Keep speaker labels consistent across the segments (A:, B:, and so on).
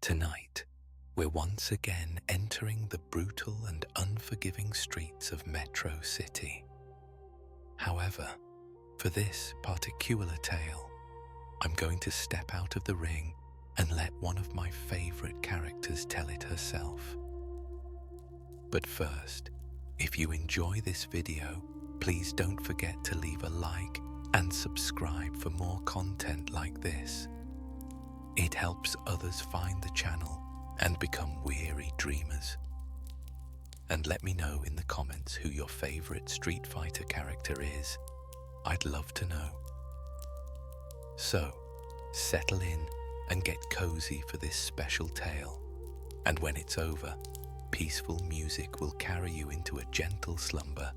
A: Tonight, we're once again entering the brutal and unforgiving streets of Metro City. However, for this particular tale, I'm going to step out of the ring and let one of my favorite characters tell it herself. But first, if you enjoy this video, please don't forget to leave a like and subscribe for more content like this. It helps others find the channel and become weary dreamers. And let me know in the comments who your favorite Street Fighter character is. I'd love to know. So, settle in and get cozy for this special tale. And when it's over, peaceful music will carry you into a gentle slumber,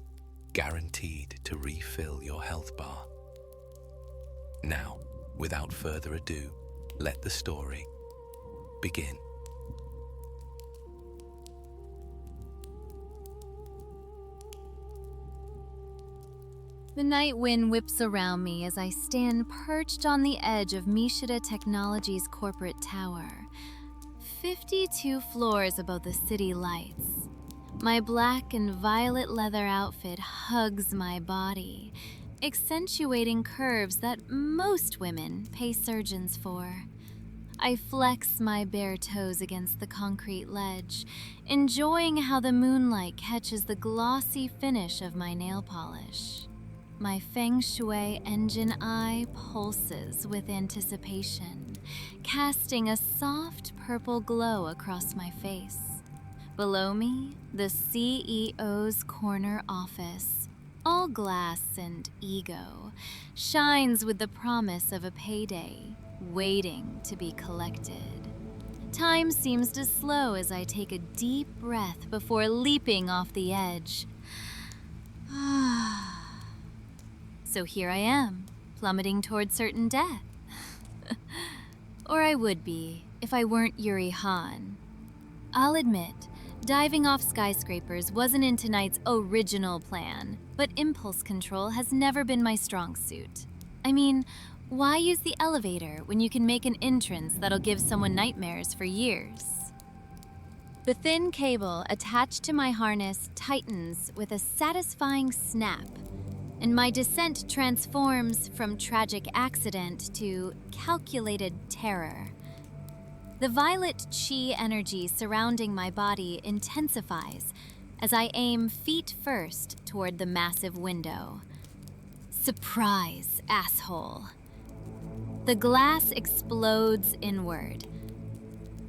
A: guaranteed to refill your health bar. Now, without further ado, let the story begin.
B: The night wind whips around me as I stand perched on the edge of Mishida Technologies' corporate tower, 52 floors above the city lights. My black and violet leather outfit hugs my body, accentuating curves that most women pay surgeons for. I flex my bare toes against the concrete ledge, enjoying how the moonlight catches the glossy finish of my nail polish. My feng shui engine eye pulses with anticipation, casting a soft purple glow across my face. Below me, the CEO's corner office, all glass and ego, shines with the promise of a payday waiting to be collected. Time seems to slow as I take a deep breath before leaping off the edge. So here I am, plummeting toward certain death. Or I would be, if I weren't Juri Han. I'll admit, diving off skyscrapers wasn't in tonight's original plan, but impulse control has never been my strong suit. I mean, why use the elevator when you can make an entrance that'll give someone nightmares for years? The thin cable attached to my harness tightens with a satisfying snap, and my descent transforms from tragic accident to calculated terror. The violet chi energy surrounding my body intensifies as I aim feet first toward the massive window. Surprise, asshole. The glass explodes inward.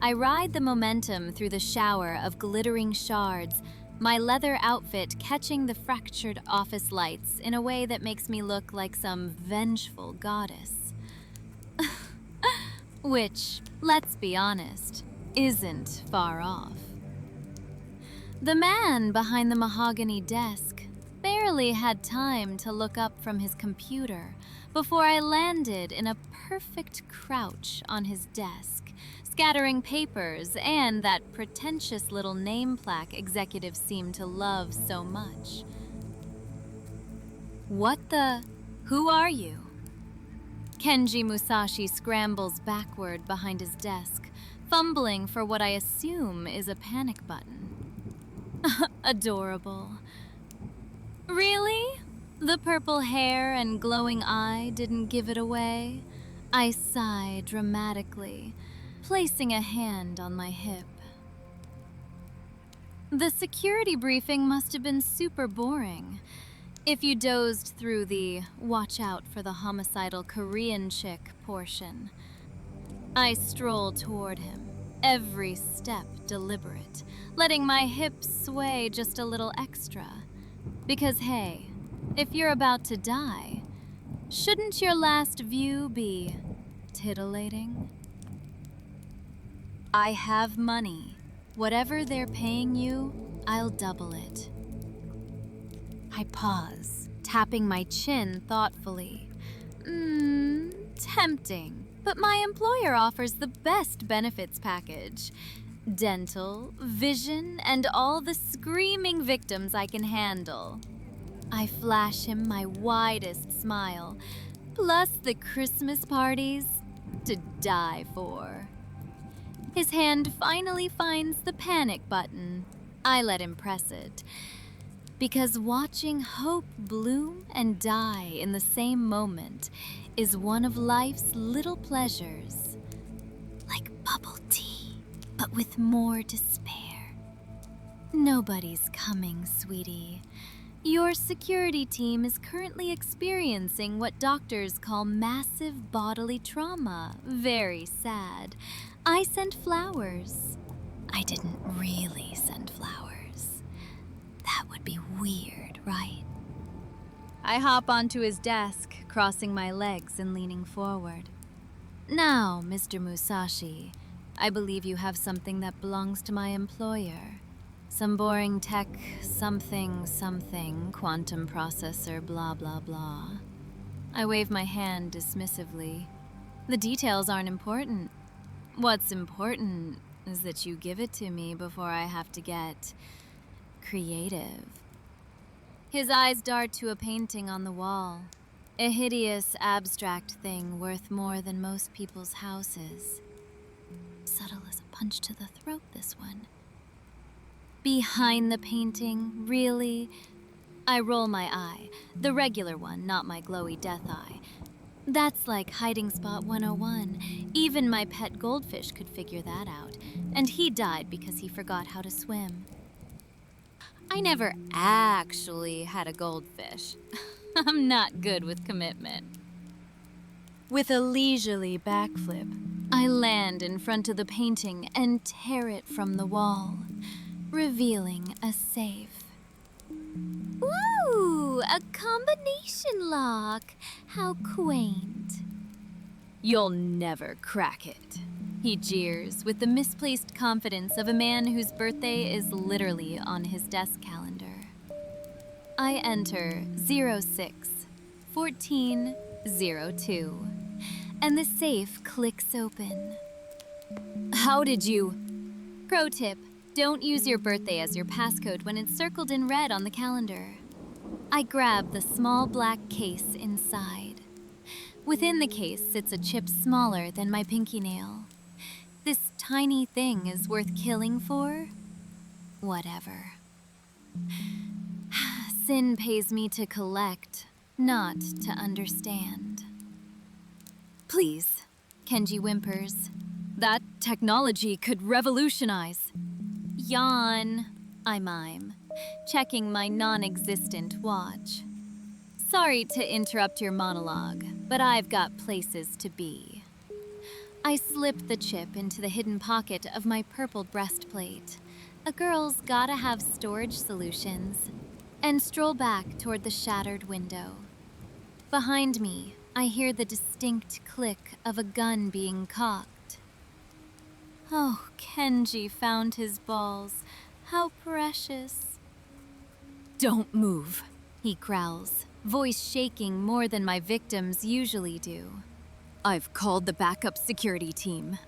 B: I ride the momentum through the shower of glittering shards, my leather outfit catching the fractured office lights in a way that makes me look like some vengeful goddess. Which, let's be honest, isn't far off. The man behind the mahogany desk barely had time to look up from his computer before I landed in a perfect crouch on his desk, scattering papers and that pretentious little name plaque executives seem to love so much. What the? Who are you? Kenji Musashi scrambles backward behind his desk, fumbling for what I assume is a panic button. Adorable. Really? The purple hair and glowing eye didn't give it away? I sigh dramatically, placing a hand on my hip. The security briefing must have been super boring. If you dozed through the watch out for the homicidal Korean chick portion. I stroll toward him, every step deliberate, letting my hips sway just a little extra. Because hey, if you're about to die, shouldn't your last view be titillating? I have money. Whatever they're paying you, I'll double it. I pause, tapping my chin thoughtfully. Tempting, but my employer offers the best benefits package. Dental, vision, and all the screaming victims I can handle. I flash him my widest smile, plus the Christmas parties to die for. His hand finally finds the panic button. I let him press it. Because watching hope bloom and die in the same moment is one of life's little pleasures. Like bubble tea, but with more despair. Nobody's coming, sweetie. Your security team is currently experiencing what doctors call massive bodily trauma. Very sad. I sent flowers. I didn't really send flowers. That would be weird, right? I hop onto his desk, crossing my legs and leaning forward. Now, Mr. Musashi, I believe you have something that belongs to my employer. Some boring tech, something, quantum processor, blah, blah, blah. I wave my hand dismissively. The details aren't important. What's important is that you give it to me before I have to get creative. His eyes dart to a painting on the wall. A hideous, abstract thing worth more than most people's houses. Subtle as a punch to the throat, this one. Behind the painting, really? I roll my eye. The regular one, not my glowy death eye. That's like hiding spot 101. Even my pet goldfish could figure that out. And he died because he forgot how to swim. I never actually had a goldfish. I'm not good with commitment. With a leisurely backflip, I land in front of the painting and tear it from the wall, revealing a safe. Ooh, a combination lock. How quaint. You'll never crack it, he jeers with the misplaced confidence of a man whose birthday is literally on his desk calendar. I enter 06-1402, and the safe clicks open. How did you? Pro tip, don't use your birthday as your passcode when it's circled in red on the calendar. I grab the small black case inside. Within the case sits a chip smaller than my pinky nail. This tiny thing is worth killing for? Whatever. Sin pays me to collect, not to understand. Please, Kenji whimpers. That technology could revolutionize. Yawn, I mime, checking my non-existent watch. Sorry to interrupt your monologue, but I've got places to be. I slip the chip into the hidden pocket of my purple breastplate. A girl's gotta have storage solutions. And stroll back toward the shattered window. Behind me, I hear the distinct click of a gun being cocked. Oh, Kenji found his balls. How precious. Don't move, he growls, voice shaking more than my victims usually do. I've called the backup security team.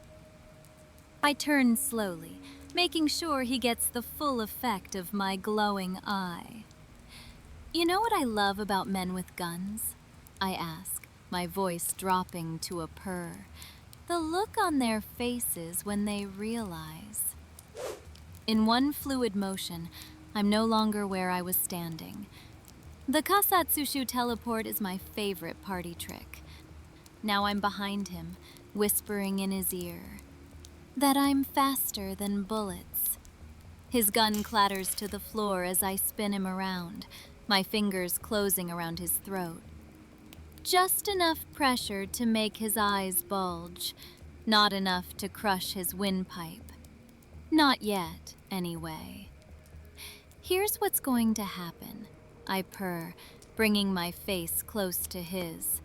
B: I turn slowly, making sure he gets the full effect of my glowing eye. You know what I love about men with guns? I ask, my voice dropping to a purr. The look on their faces when they realize. In one fluid motion, I'm no longer where I was standing. The Kasatsushu teleport is my favorite party trick. Now I'm behind him, whispering in his ear. That I'm faster than bullets. His gun clatters to the floor as I spin him around, my fingers closing around his throat. Just enough pressure to make his eyes bulge, not enough to crush his windpipe. Not yet, anyway. Here's what's going to happen, I purr, bringing my face close to his.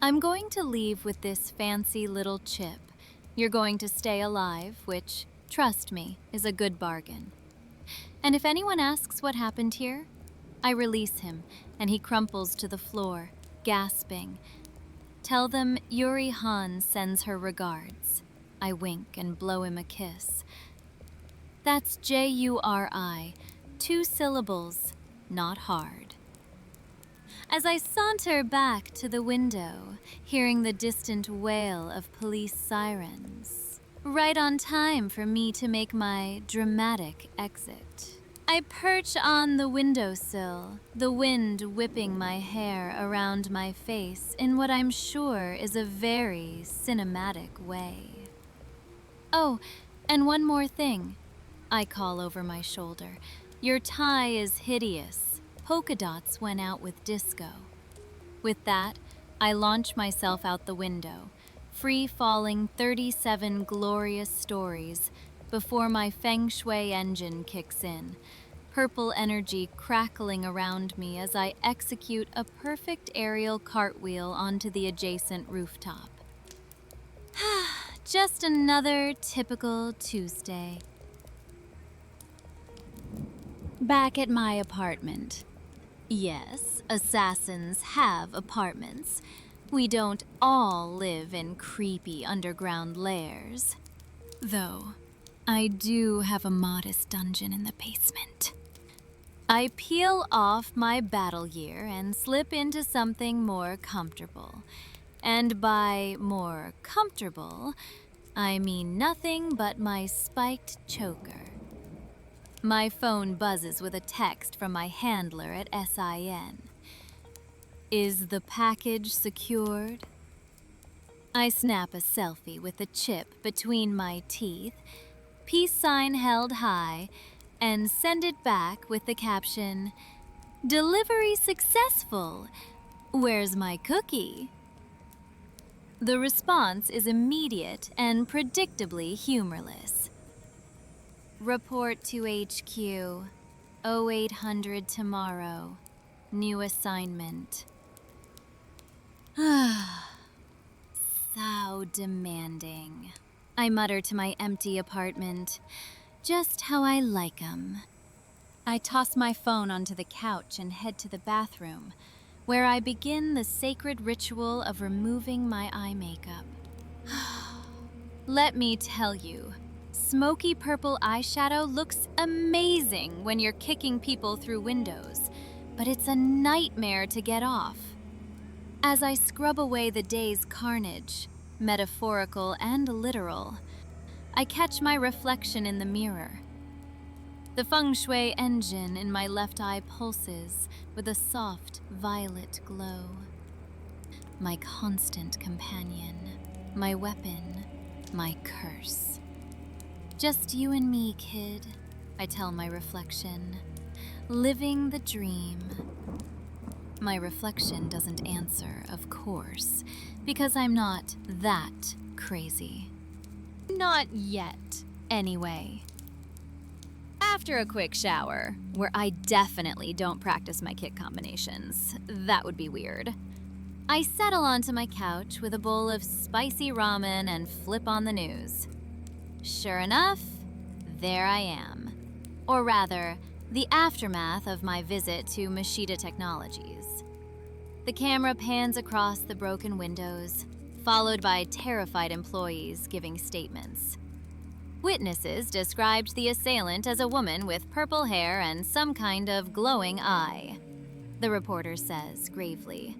B: I'm going to leave with this fancy little chip. You're going to stay alive, which, trust me, is a good bargain. And if anyone asks what happened here, I release him, and he crumples to the floor, gasping. Tell them Juri Han sends her regards. I wink and blow him a kiss. That's Juri, 2 syllables, not hard. As I saunter back to the window, hearing the distant wail of police sirens, right on time for me to make my dramatic exit. I perch on the windowsill, the wind whipping my hair around my face in what I'm sure is a very cinematic way. Oh, and one more thing. I call over my shoulder. Your tie is hideous. Polka dots went out with disco. With that, I launch myself out the window, free-falling 37 glorious stories before my feng shui engine kicks in, purple energy crackling around me as I execute a perfect aerial cartwheel onto the adjacent rooftop. Just another typical Tuesday. Back at my apartment. Yes, assassins have apartments. We don't all live in creepy underground lairs. Though, I do have a modest dungeon in the basement. I peel off my battle gear and slip into something more comfortable. And by more comfortable, I mean nothing but my spiked choker. My phone buzzes with a text from my handler at SIN. Is the package secured? I snap a selfie with the chip between my teeth, peace sign held high, and send it back with the caption, "Delivery successful. Where's my cookie?" The response is immediate and predictably humorless. Report to HQ. 0800 tomorrow. New assignment. So demanding. I mutter to my empty apartment. Just how I like 'em. I toss my phone onto the couch and head to the bathroom, where I begin the sacred ritual of removing my eye makeup. Let me tell you, smoky purple eyeshadow looks amazing when you're kicking people through windows, but it's a nightmare to get off. As I scrub away the day's carnage, metaphorical and literal, I catch my reflection in the mirror. The feng shui engine in my left eye pulses with a soft violet glow. My constant companion, my weapon, my curse. Just you and me, kid, I tell my reflection. Living the dream. My reflection doesn't answer, of course, because I'm not that crazy. Not yet, anyway. After a quick shower, where I definitely don't practice my kick combinations, that would be weird, I settle onto my couch with a bowl of spicy ramen and flip on the news. Sure enough, there I am. Or rather, the aftermath of my visit to Mishida Technologies. The camera pans across the broken windows, followed by terrified employees giving statements. Witnesses described the assailant as a woman with purple hair and some kind of glowing eye, the reporter says gravely.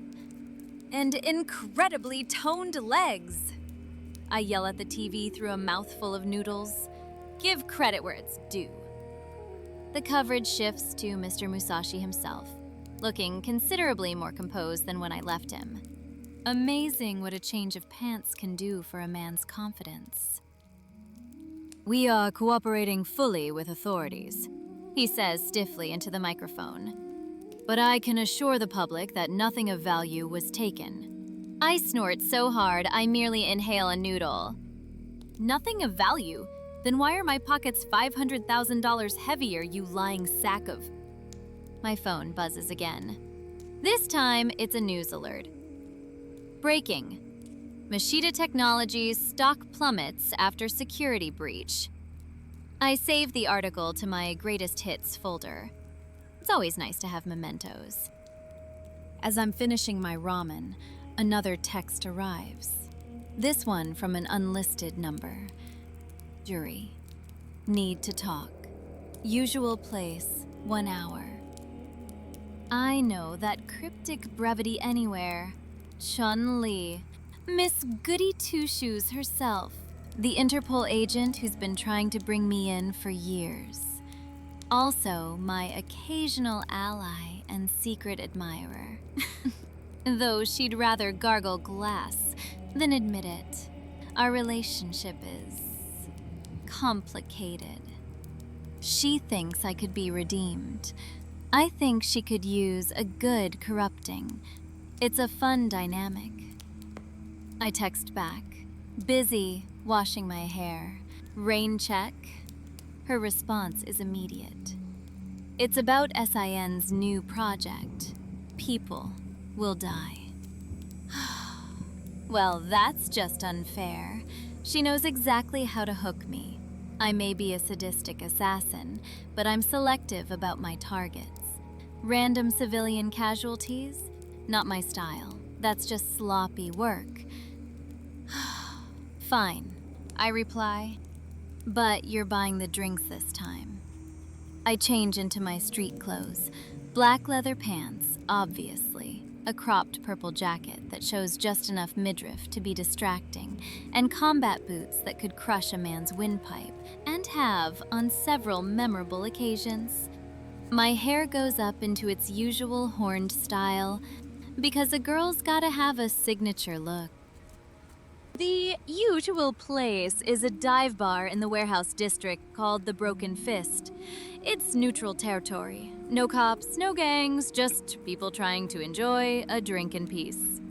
B: And incredibly toned legs. I yell at the TV through a mouthful of noodles. Give credit where it's due. The coverage shifts to Mr. Musashi himself, looking considerably more composed than when I left him. Amazing what a change of pants can do for a man's confidence. We are cooperating fully with authorities, he says stiffly into the microphone. But I can assure the public that nothing of value was taken. I snort so hard I merely inhale a noodle. Nothing of value? Then why are my pockets $500,000 heavier, you lying sack of... My phone buzzes again. This time, it's a news alert. Breaking. Mishida Technologies stock plummets after security breach. I save the article to my greatest hits folder. It's always nice to have mementos. As I'm finishing my ramen, another text arrives. This one from an unlisted number. Juri. Need to talk. Usual place, 1 hour. I know that cryptic brevity anywhere. Chun-Li. Miss Goody Two-Shoes herself. the Interpol agent who's been trying to bring me in for years. Also, my occasional ally and secret admirer. Though she'd rather gargle glass than admit it. Our relationship is complicated. She thinks I could be redeemed. I think she could use a good corrupting. It's a fun dynamic. I text back, busy washing my hair. Rain check. Her response is immediate. It's about SIN's new project. People will die. Well, that's just unfair. She knows exactly how to hook me. I may be a sadistic assassin, but I'm selective about my targets. Random civilian casualties? Not my style. That's just sloppy work. Fine, I reply. But you're buying the drinks this time. I change into my street clothes. Black leather pants, obviously. A cropped purple jacket that shows just enough midriff to be distracting, and combat boots that could crush a man's windpipe, and have on several memorable occasions. My hair goes up into its usual horned style, because a girl's gotta have a signature look. The usual place is a dive bar in the warehouse district called the Broken Fist. It's neutral territory. No cops, no gangs, just people trying to enjoy a drink in peace.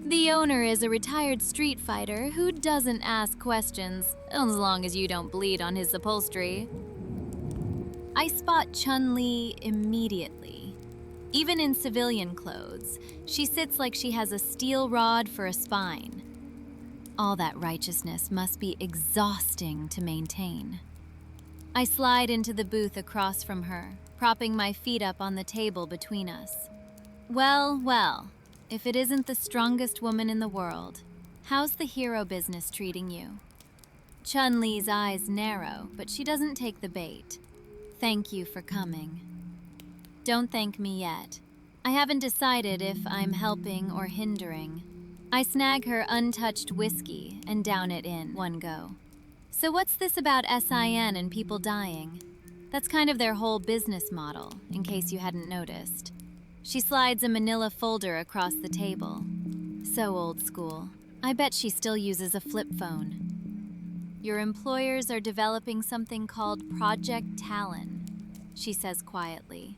B: The owner is a retired street fighter who doesn't ask questions, as long as you don't bleed on his upholstery. I spot Chun-Li immediately. Even in civilian clothes, she sits like she has a steel rod for a spine. All that righteousness must be exhausting to maintain. I slide into the booth across from her, propping my feet up on the table between us. Well, if it isn't the strongest woman in the world, how's the hero business treating you? Chun-Li's eyes narrow, but she doesn't take the bait. Thank you for coming. Don't thank me yet. I haven't decided if I'm helping or hindering. I snag her untouched whiskey and down it in one go. So what's this about SIN and people dying? That's kind of their whole business model, in case you hadn't noticed. She slides a manila folder across the table. So old school. I bet she still uses a flip phone. Your employers are developing something called Project Talon, she says quietly.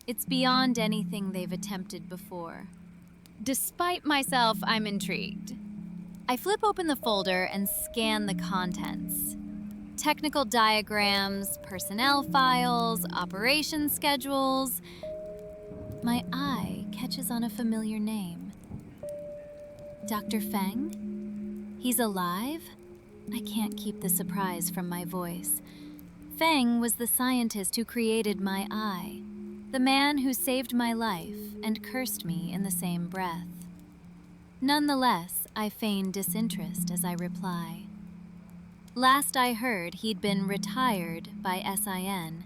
B: It's beyond anything they've attempted before. Despite myself, I'm intrigued. I flip open the folder and scan the contents. Technical diagrams, personnel files, operation schedules. My eye catches on a familiar name. Dr. Feng? He's alive? I can't keep the surprise from my voice. Feng was the scientist who created my eye. The man who saved my life and cursed me in the same breath. Nonetheless, I feign disinterest as I reply. Last I heard, he'd been retired by SIN,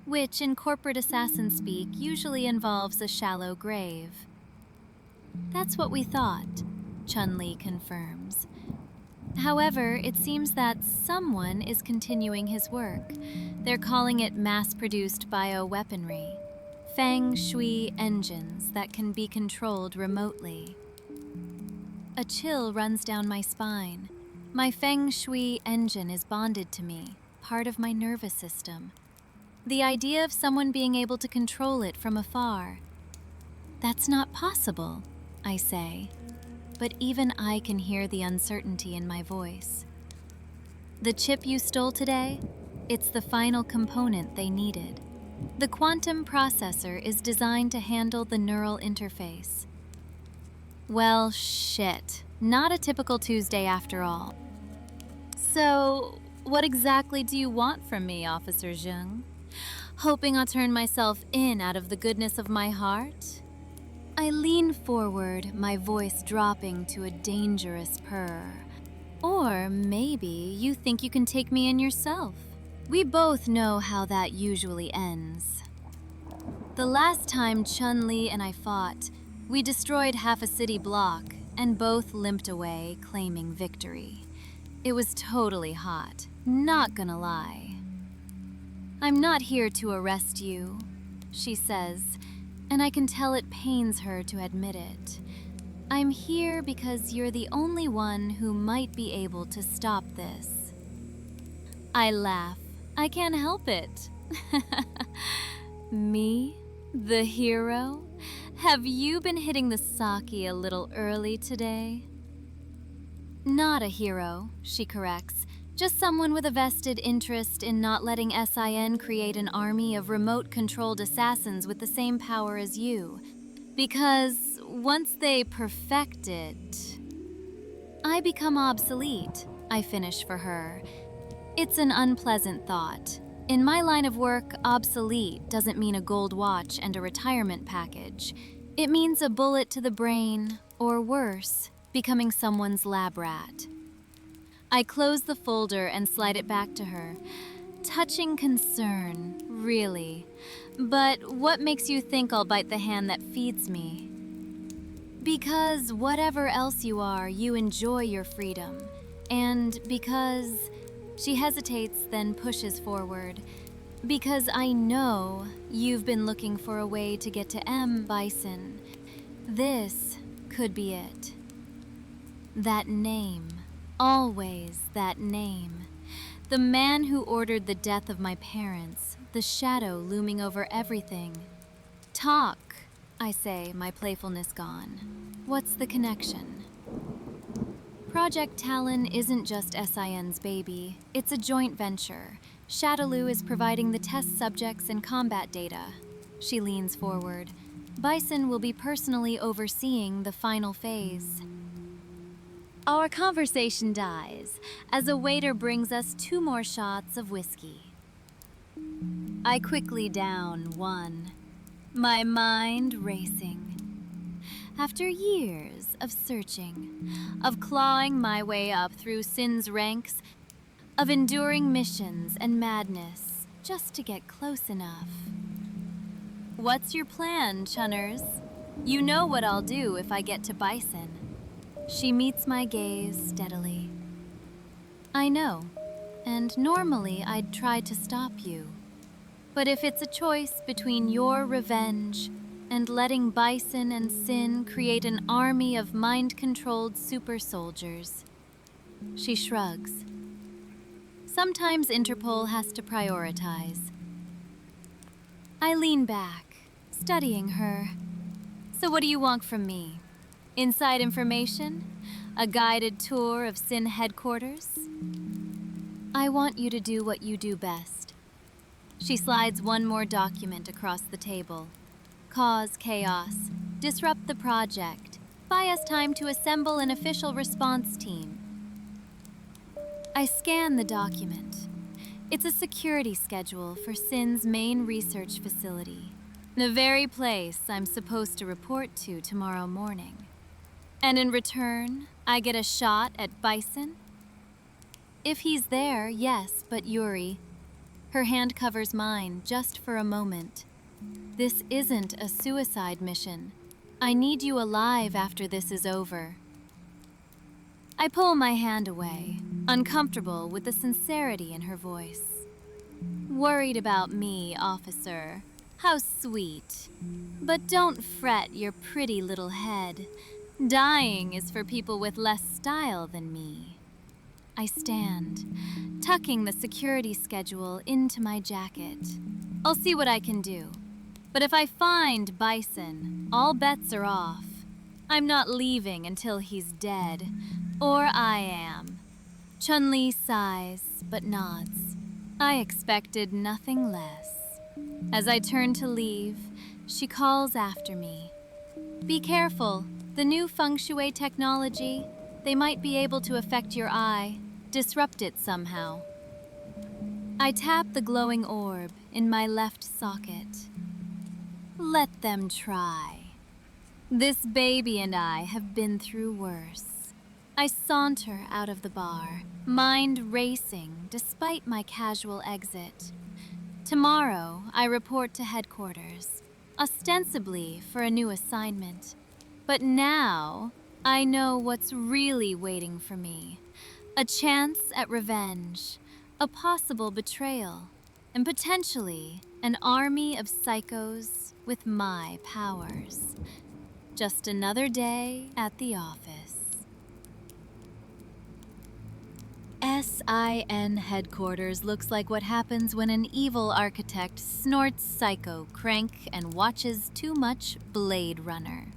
B: which in corporate assassin speak usually involves a shallow grave. That's what we thought, Chun-Li confirms. However, it seems that someone is continuing his work. They're calling it mass-produced bioweaponry. Feng Shui engines that can be controlled remotely. A chill runs down my spine. My Feng Shui engine is bonded to me, part of my nervous system. The idea of someone being able to control it from afar. That's not possible, I say, but even I can hear the uncertainty in my voice. The chip you stole today, it's the final component they needed. The quantum processor is designed to handle the neural interface. Well, shit. Not a typical Tuesday after all. So, what exactly do you want from me, Officer Jung? Hoping I'll turn myself in out of the goodness of my heart? I lean forward, my voice dropping to a dangerous purr. Or maybe you think you can take me in yourself. We both know how that usually ends. The last time Chun-Li and I fought, we destroyed half a city block and both limped away, claiming victory. It was totally hot, not gonna lie. "I'm not here to arrest you," she says, and I can tell it pains her to admit it. "I'm here because you're the only one who might be able to stop this." I laugh. I can't help it. Me? The hero? Have you been hitting the sake a little early today? "Not a hero," she corrects. "Just someone with a vested interest in not letting SIN create an army of remote-controlled assassins with the same power as you. Because once they perfect it, I become obsolete," I finish for her. It's an unpleasant thought. In my line of work, obsolete doesn't mean a gold watch and a retirement package. It means a bullet to the brain, or worse, becoming someone's lab rat. I close the folder and slide it back to her. Touching concern, really. But what makes you think I'll bite the hand that feeds me? Because whatever else you are, you enjoy your freedom. And because... She hesitates, then pushes forward. "Because I know you've been looking for a way to get to M. Bison. This could be it. That name. Always that name. The man who ordered the death of my parents, the shadow looming over everything. Talk," I say, my playfulness gone. "What's the connection?" Project Talon isn't just SIN's baby. It's a joint venture. Shadaloo is providing the test subjects and combat data. She leans forward. Bison will be personally overseeing the final phase. Our conversation dies as a waiter brings us 2 more shots of whiskey. I quickly down one, my mind racing. After years of searching, of clawing my way up through Sin's ranks, of enduring missions and madness just to get close enough. "What's your plan, Chunners? You know what I'll do if I get to Bison." She meets my gaze steadily. "I know, and normally I'd try to stop you. But if it's a choice between your revenge and letting Bison and Sin create an army of mind-controlled super soldiers..." She shrugs. Sometimes Interpol has to prioritize. I lean back, studying her. "So what do you want from me? Inside information? A guided tour of Sin headquarters?" "I want you to do what you do best." She slides one more document across the table. "Cause chaos, disrupt the project, buy us time to assemble an official response team." I scan the document. It's a security schedule for Sin's main research facility, the very place I'm supposed to report to tomorrow morning. And in return, I get a shot at Bison? If he's there, yes, but Juri. Her hand covers mine just for a moment. "This isn't a suicide mission. I need you alive after this is over." I pull my hand away, uncomfortable with the sincerity in her voice. "Worried about me, officer. How sweet. But don't fret your pretty little head. Dying is for people with less style than me." I stand, tucking the security schedule into my jacket. I'll see what I can do. But if I find Bison, all bets are off. I'm not leaving until he's dead. Or I am. Chun-Li sighs, but nods. I expected nothing less. As I turn to leave, she calls after me. "Be careful. The new feng shui technology, they might be able to affect your eye, disrupt it somehow." I tap the glowing orb in my left socket. Let them try. This baby and I have been through worse. I saunter out of the bar, mind racing despite my casual exit. Tomorrow, I report to headquarters, ostensibly for a new assignment. But now, I know what's really waiting for me. A chance at revenge, a possible betrayal, and potentially an army of psychos with my powers. Just another day at the office. SIN headquarters looks like what happens when an evil architect snorts psycho crank and watches too much Blade Runner.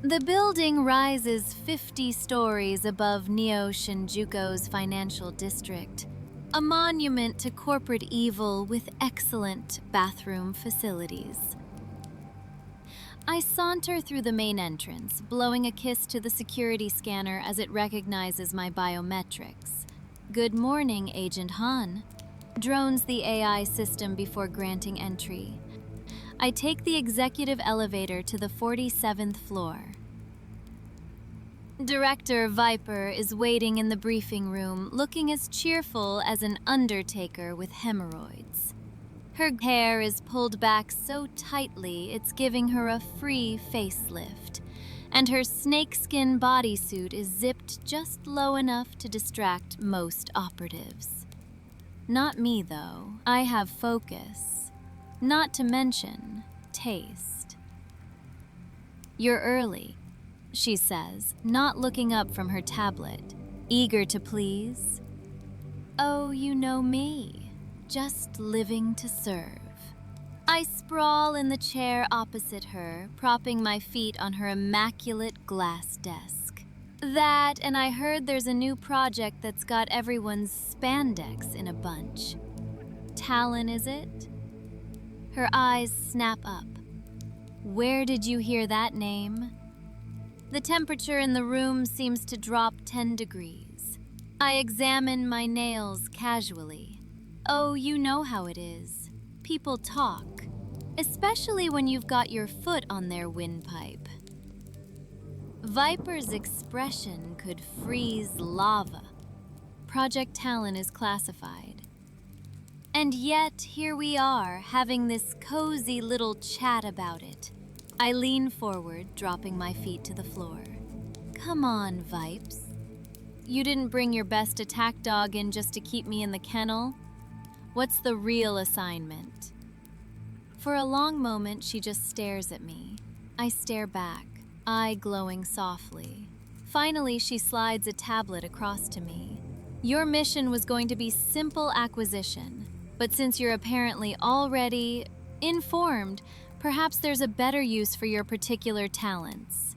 B: The building rises 50 stories above Neo-Shinjuku's financial district, a monument to corporate evil with excellent bathroom facilities. I saunter through the main entrance, blowing a kiss to the security scanner as it recognizes my biometrics. Good morning, Agent Han, drones the AI system before granting entry. I take the executive elevator to the 47th floor. Director Viper is waiting in the briefing room, looking as cheerful as an undertaker with hemorrhoids. Her hair is pulled back so tightly it's giving her a free facelift, and her snakeskin bodysuit is zipped just low enough to distract most operatives. Not me, though. I have focus. Not to mention taste. "You're early," she says, not looking up from her tablet, eager to please. "Oh, you know me, just living to serve." I sprawl in the chair opposite her, propping my feet on her immaculate glass desk. That, and I heard there's a new project that's got everyone's spandex in a bunch. Talon, is it? Her eyes snap up. Where did you hear that name? The temperature in the room seems to drop 10 degrees. I examine my nails casually. Oh, you know how it is. People talk, especially when you've got your foot on their windpipe. Viper's expression could freeze lava. Project Talon is classified. And yet, here we are, having this cozy little chat about it. I lean forward, dropping my feet to the floor. Come on, Vipes. You didn't bring your best attack dog in just to keep me in the kennel? What's the real assignment? For a long moment, she just stares at me. I stare back, eye glowing softly. Finally, she slides a tablet across to me. Your mission was going to be simple acquisition, but since you're apparently already informed, perhaps there's a better use for your particular talents.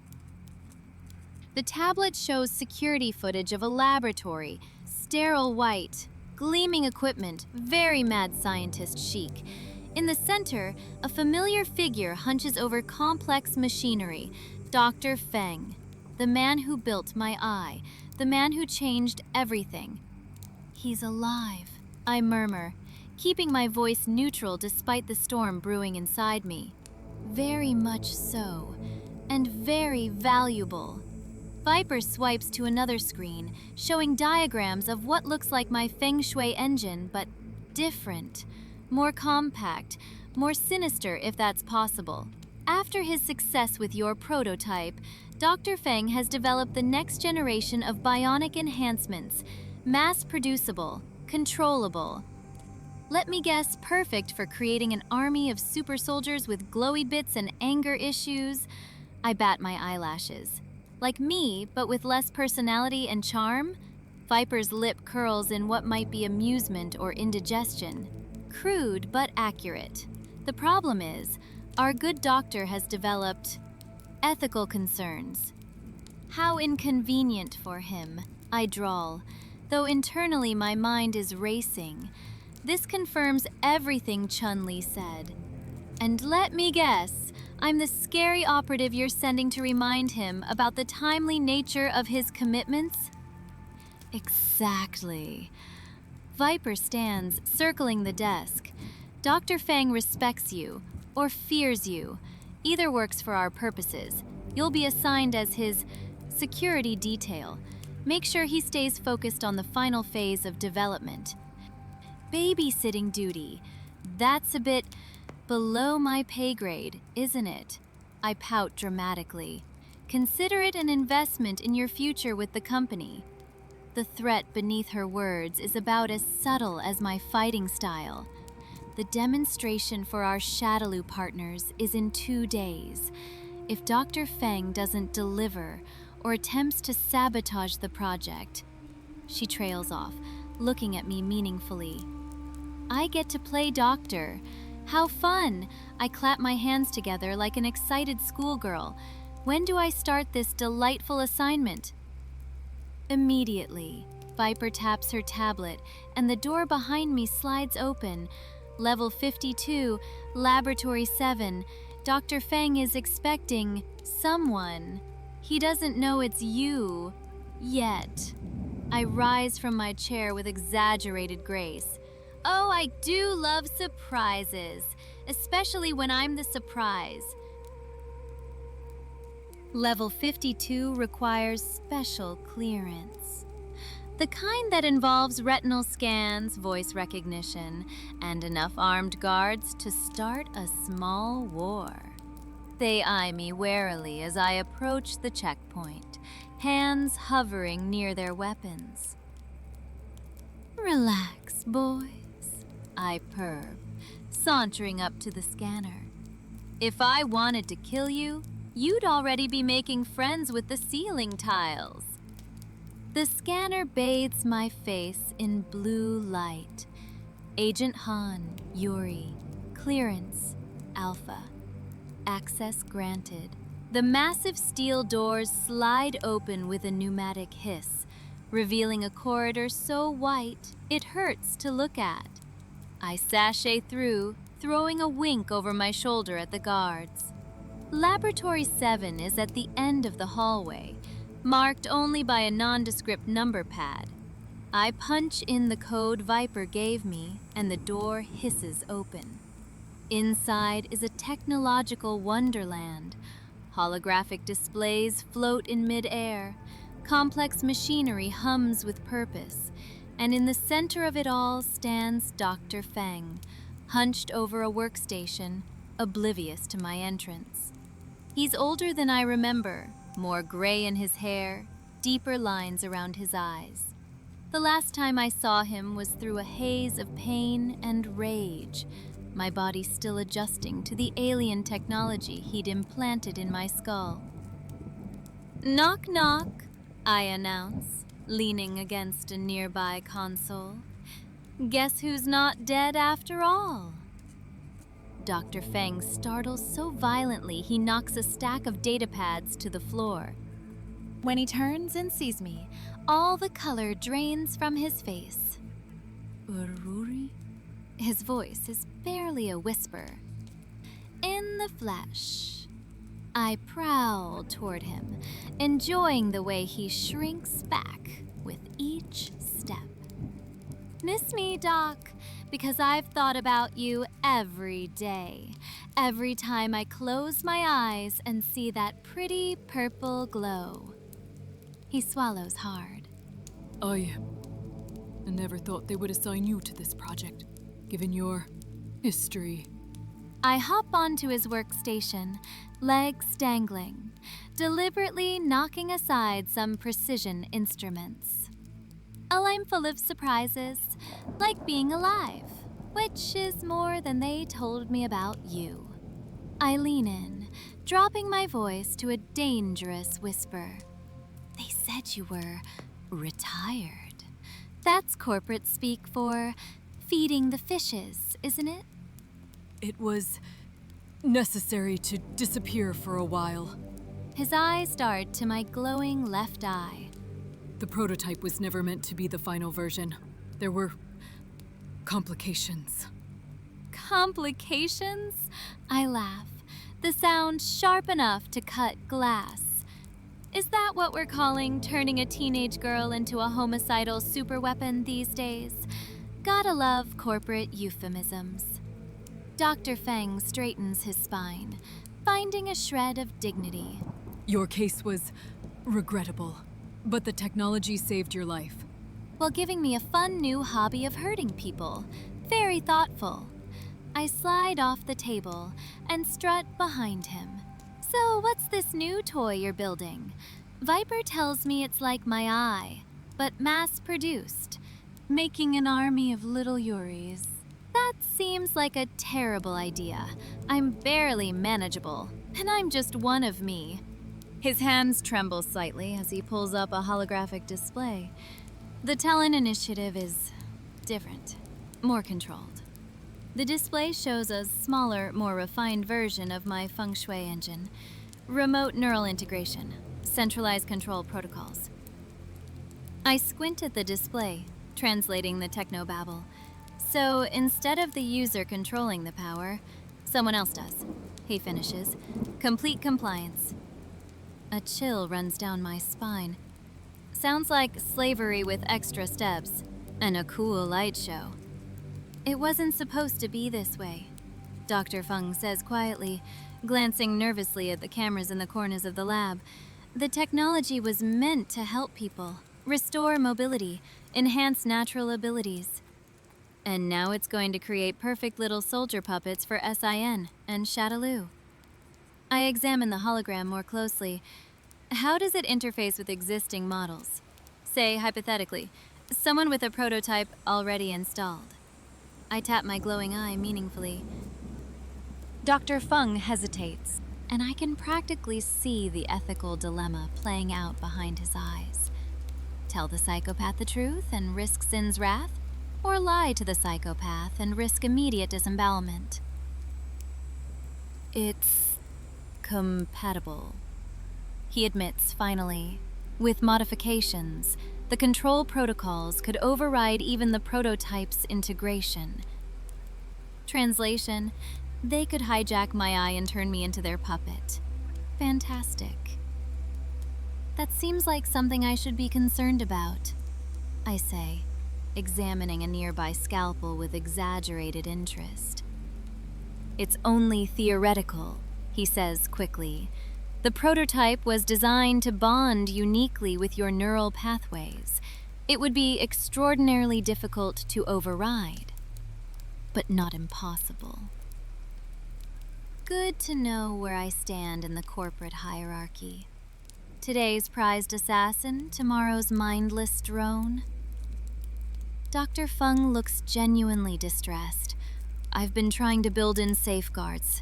B: The tablet shows security footage of a laboratory, sterile white, gleaming equipment, very mad scientist chic. In the center, a familiar figure hunches over complex machinery, Dr. Feng, the man who built my eye, the man who changed everything. He's alive, I murmur, keeping my voice neutral despite the storm brewing inside me. Very much so, and very valuable. Viper swipes to another screen, showing diagrams of what looks like my feng shui engine, but different, more compact, more sinister if that's possible. After his success with your prototype, Dr. Feng has developed the next generation of bionic enhancements, mass-producible, controllable. Let me guess, perfect for creating an army of super soldiers with glowy bits and anger issues. I bat my eyelashes. Like me, but with less personality and charm? Viper's lip curls in what might be amusement or indigestion. Crude, but accurate. The problem is, our good doctor has developed ethical concerns. How inconvenient for him, I drawl, though internally my mind is racing. This confirms everything Chun-Li said. And let me guess, I'm the scary operative you're sending to remind him about the timely nature of his commitments? Exactly. Viper stands, circling the desk. Dr. Feng respects you, or fears you. Either works for our purposes. You'll be assigned as his security detail. Make sure he stays focused on the final phase of development. Babysitting duty. That's a bit below my pay grade, isn't it? I pout dramatically. Consider it an investment in your future with the company. the threat beneath her words is about as subtle as my fighting style. The demonstration for our Shadaloo partners is in 2 days. If Dr. Feng doesn't deliver or attempts to sabotage the project, she trails off, looking at me meaningfully. I get to play doctor. How fun! I clap my hands together like an excited schoolgirl. When do I start this delightful assignment? Immediately, Viper taps her tablet and the door behind me slides open. Level 52, Laboratory 7. Dr. Feng is expecting someone. He doesn't know it's you. Yet. I rise from my chair with exaggerated grace. Oh, I do love surprises, especially when I'm the surprise. Level 52 requires special clearance. The kind that involves retinal scans, voice recognition, and enough armed guards to start a small war. They eye me warily as I approach the checkpoint, hands hovering near their weapons. Relax, boys, I purr, sauntering up to the scanner. If I wanted to kill you, you'd already be making friends with the ceiling tiles. The scanner bathes my face in blue light. Agent Han, Juri, clearance, Alpha. Access granted. The massive steel doors slide open with a pneumatic hiss, revealing a corridor so white it hurts to look at. I sashay through, throwing a wink over my shoulder at the guards. Laboratory 7 is at the end of the hallway, marked only by a nondescript number pad. I punch in the code Viper gave me, and the door hisses open. Inside is a technological wonderland. Holographic displays float in mid-air. Complex machinery hums with purpose. And in the center of it all stands Dr. Feng, hunched over a workstation, oblivious to my entrance. He's older than I remember, more gray in his hair, deeper lines around his eyes. The last time I saw him was through a haze of pain and rage, my body still adjusting to the alien technology he'd implanted in my skull. Knock, knock, I announce, leaning against a nearby console. Guess who's not dead after all? Dr. Feng startles so violently he knocks a stack of datapads to the floor. When he turns and sees me, all the color drains from his face. Ururi? His voice is barely a whisper. In the flesh. I prowl toward him, enjoying the way he shrinks back with each step. Miss me, Doc, because I've thought about you every day. Every time I close my eyes and see that pretty purple glow. He swallows hard.
C: I never thought they would assign you to this project, given your history.
B: I hop onto his workstation, legs dangling, deliberately knocking aside some precision instruments. I'm full of surprises, like being alive, which is more than they told me about you. I lean in, dropping my voice to a dangerous whisper. They said you were retired. That's corporate speak for feeding the fishes, isn't it?
C: It was necessary to disappear for a while.
B: His eyes dart to my glowing left eye.
C: The prototype was never meant to be the final version. There were complications.
B: Complications? I laugh, the sound sharp enough to cut glass. Is that what we're calling turning a teenage girl into a homicidal superweapon these days? Gotta love corporate euphemisms. Dr. Feng straightens his spine, finding a shred of dignity.
C: Your case was regrettable, but the technology saved your life.
B: While giving me a fun new hobby of hurting people. Very thoughtful. I slide off the table and strut behind him. So what's this new toy you're building? Viper tells me it's like my eye. but mass-produced, making an army of little Yuris. That seems like a terrible idea. I'm barely manageable, and I'm just one of me. His hands tremble slightly as he pulls up a holographic display. The Talon initiative is different, more controlled. The display shows a smaller, more refined version of my feng shui engine, remote neural integration, centralized control protocols. I squint at the display, translating the technobabble. So instead of the user controlling the power, someone else does. He finishes. Complete compliance. A chill runs down my spine. Sounds like slavery with extra steps, and a cool light show. It wasn't supposed to be this way, Dr. Feng says quietly, glancing nervously at the cameras in the corners of the lab. The technology was meant to help people, restore mobility, enhance natural abilities. And now it's going to create perfect little soldier puppets for SIN and Shadaloo. I examine the hologram more closely. How does it interface with existing models? Say, hypothetically, someone with a prototype already installed. I tap my glowing eye meaningfully. Dr. Feng hesitates, and I can practically see the ethical dilemma playing out behind his eyes. Tell the psychopath the truth and risk Sin's wrath? Or lie to the psychopath and risk immediate disembowelment? It's compatible, he admits finally. With modifications, the control protocols could override even the prototype's integration. Translation, they could hijack my eye and turn me into their puppet. Fantastic. That seems like something I should be concerned about, I say, examining a nearby scalpel with exaggerated interest. It's only theoretical, he says quickly. The prototype was designed to bond uniquely with your neural pathways. It would be extraordinarily difficult to override, but not impossible. Good to know where I stand in the corporate hierarchy. Today's prized assassin, tomorrow's mindless drone. Dr. Feng looks genuinely distressed. I've been trying to build in safeguards.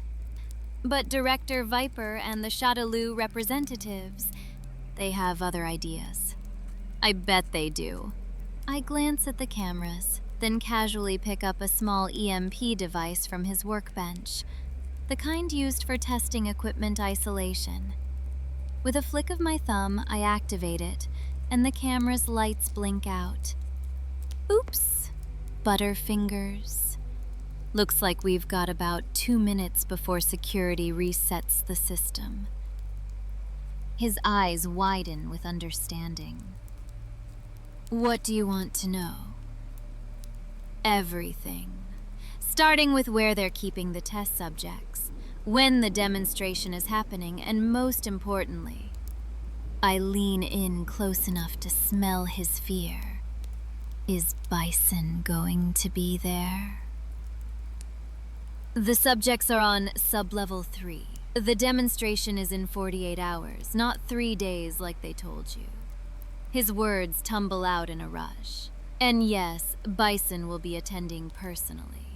B: But Director Viper and the Shadaloo representatives, they have other ideas. I bet they do. I glance at the cameras, then casually pick up a small EMP device from his workbench, the kind used for testing equipment isolation. With a flick of my thumb, I activate it, and the camera's lights blink out. Oops, butterfingers. Looks like we've got about 2 minutes before security resets the system. His eyes widen with understanding. What do you want to know? Everything. Starting with where they're keeping the test subjects, when the demonstration is happening, and most importantly, I lean in close enough to smell his fear. Is Bison going to be there? The subjects are on sub-level 3. The demonstration is in 48 hours, not 3 days like they told you. His words tumble out in a rush. And yes, Bison will be attending personally.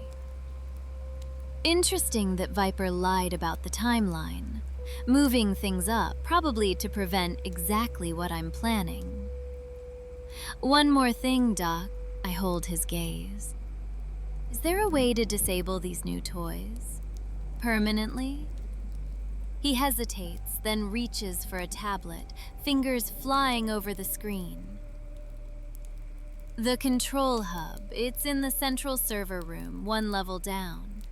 B: Interesting that Viper lied about the timeline, moving things up, probably to prevent exactly what I'm planning. One more thing, Doc. I hold his gaze. Is there a way to disable these new toys? Permanently? He hesitates, then reaches for a tablet, fingers flying over the screen. The control hub, it's in the central server room, 1 level down.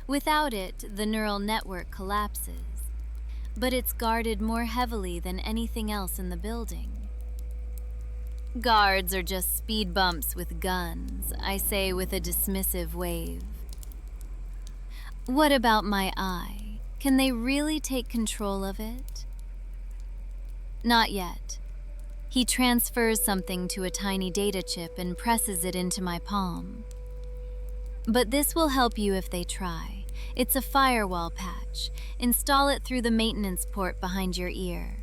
B: Without it, the neural network collapses. But it's guarded more heavily than anything else in the building. Guards are just speed bumps with guns, I say with a dismissive wave. What about my eye? Can they really take control of it? Not yet. He transfers something to a tiny data chip and presses it into my palm. But this will help you if they try. It's a firewall patch. Install it through the maintenance port behind your ear.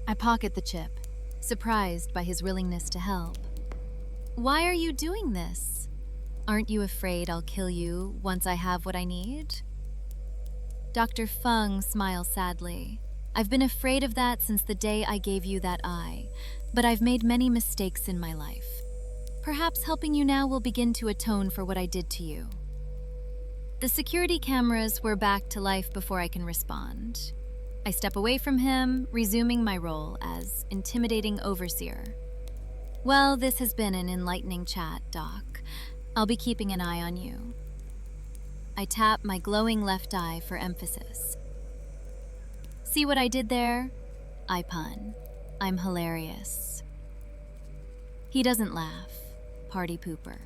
B: I pocket the chip. surprised by his willingness to help. Why are you doing this? Aren't you afraid I'll kill you once I have what I need? Dr. Feng smiles sadly. I've been afraid of that since the day I gave you that eye, but I've made many mistakes in my life. Perhaps helping you now will begin to atone for what I did to you. The security cameras were back to life before I can respond. I step away from him, resuming my role as intimidating overseer. Well, this has been an enlightening chat, Doc. I'll be keeping an eye on you. I tap my glowing left eye for emphasis. See what I did there? I pun. I'm hilarious. He doesn't laugh. Party pooper.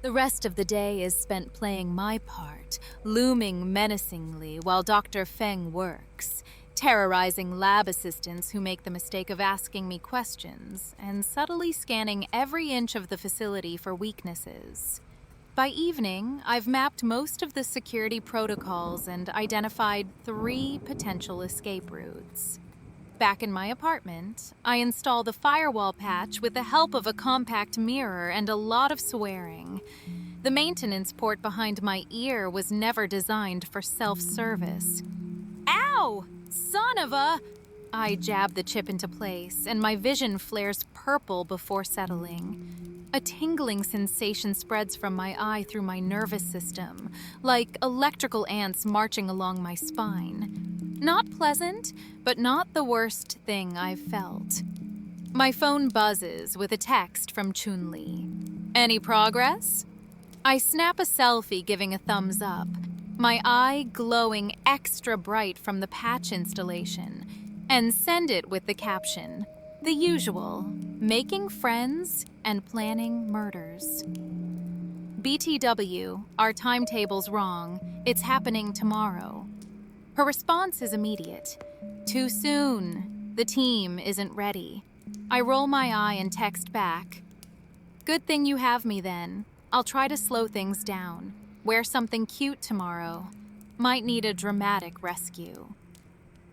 B: The rest of the day is spent playing my part, looming menacingly while Dr. Feng works, terrorizing lab assistants who make the mistake of asking me questions, and subtly scanning every inch of the facility for weaknesses. By evening, I've mapped most of the security protocols and identified 3 potential escape routes. Back in my apartment, I install the firewall patch with the help of a compact mirror and a lot of swearing. The maintenance port behind my ear was never designed for self-service. Ow! Son of a... I jab the chip into place, and my vision flares purple before settling. A tingling sensation spreads from my eye through my nervous system, like electrical ants marching along my spine. Not pleasant, but not the worst thing I've felt. My phone buzzes with a text from Chun-Li. Any progress? I snap a selfie giving a thumbs up, my eye glowing extra bright from the patch installation, and send it with the caption, the usual, making friends and planning murders. BTW, our timetable's wrong. It's happening tomorrow. Her response is immediate. Too soon. The team isn't ready. I roll my eye and text back. Good thing you have me then. I'll try to slow things down. Wear something cute tomorrow. Might need a dramatic rescue.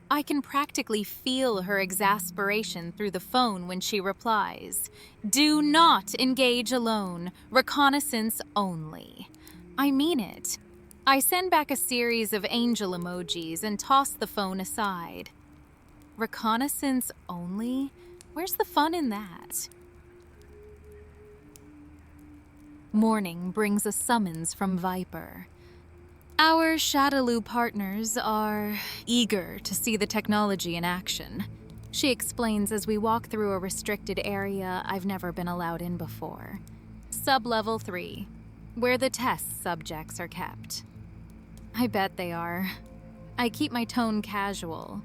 B: I can practically feel her exasperation through the phone when she replies, "Do not engage alone. Reconnaissance only." I mean it. I send back a series of angel emojis and toss the phone aside. Reconnaissance only? Where's the fun in that? Morning brings a summons from Viper. Our Shadaloo partners are eager to see the technology in action, she explains as we walk through a restricted area I've never been allowed in before. Sub-level 3, where the test subjects are kept. I bet they are. I keep my tone casual.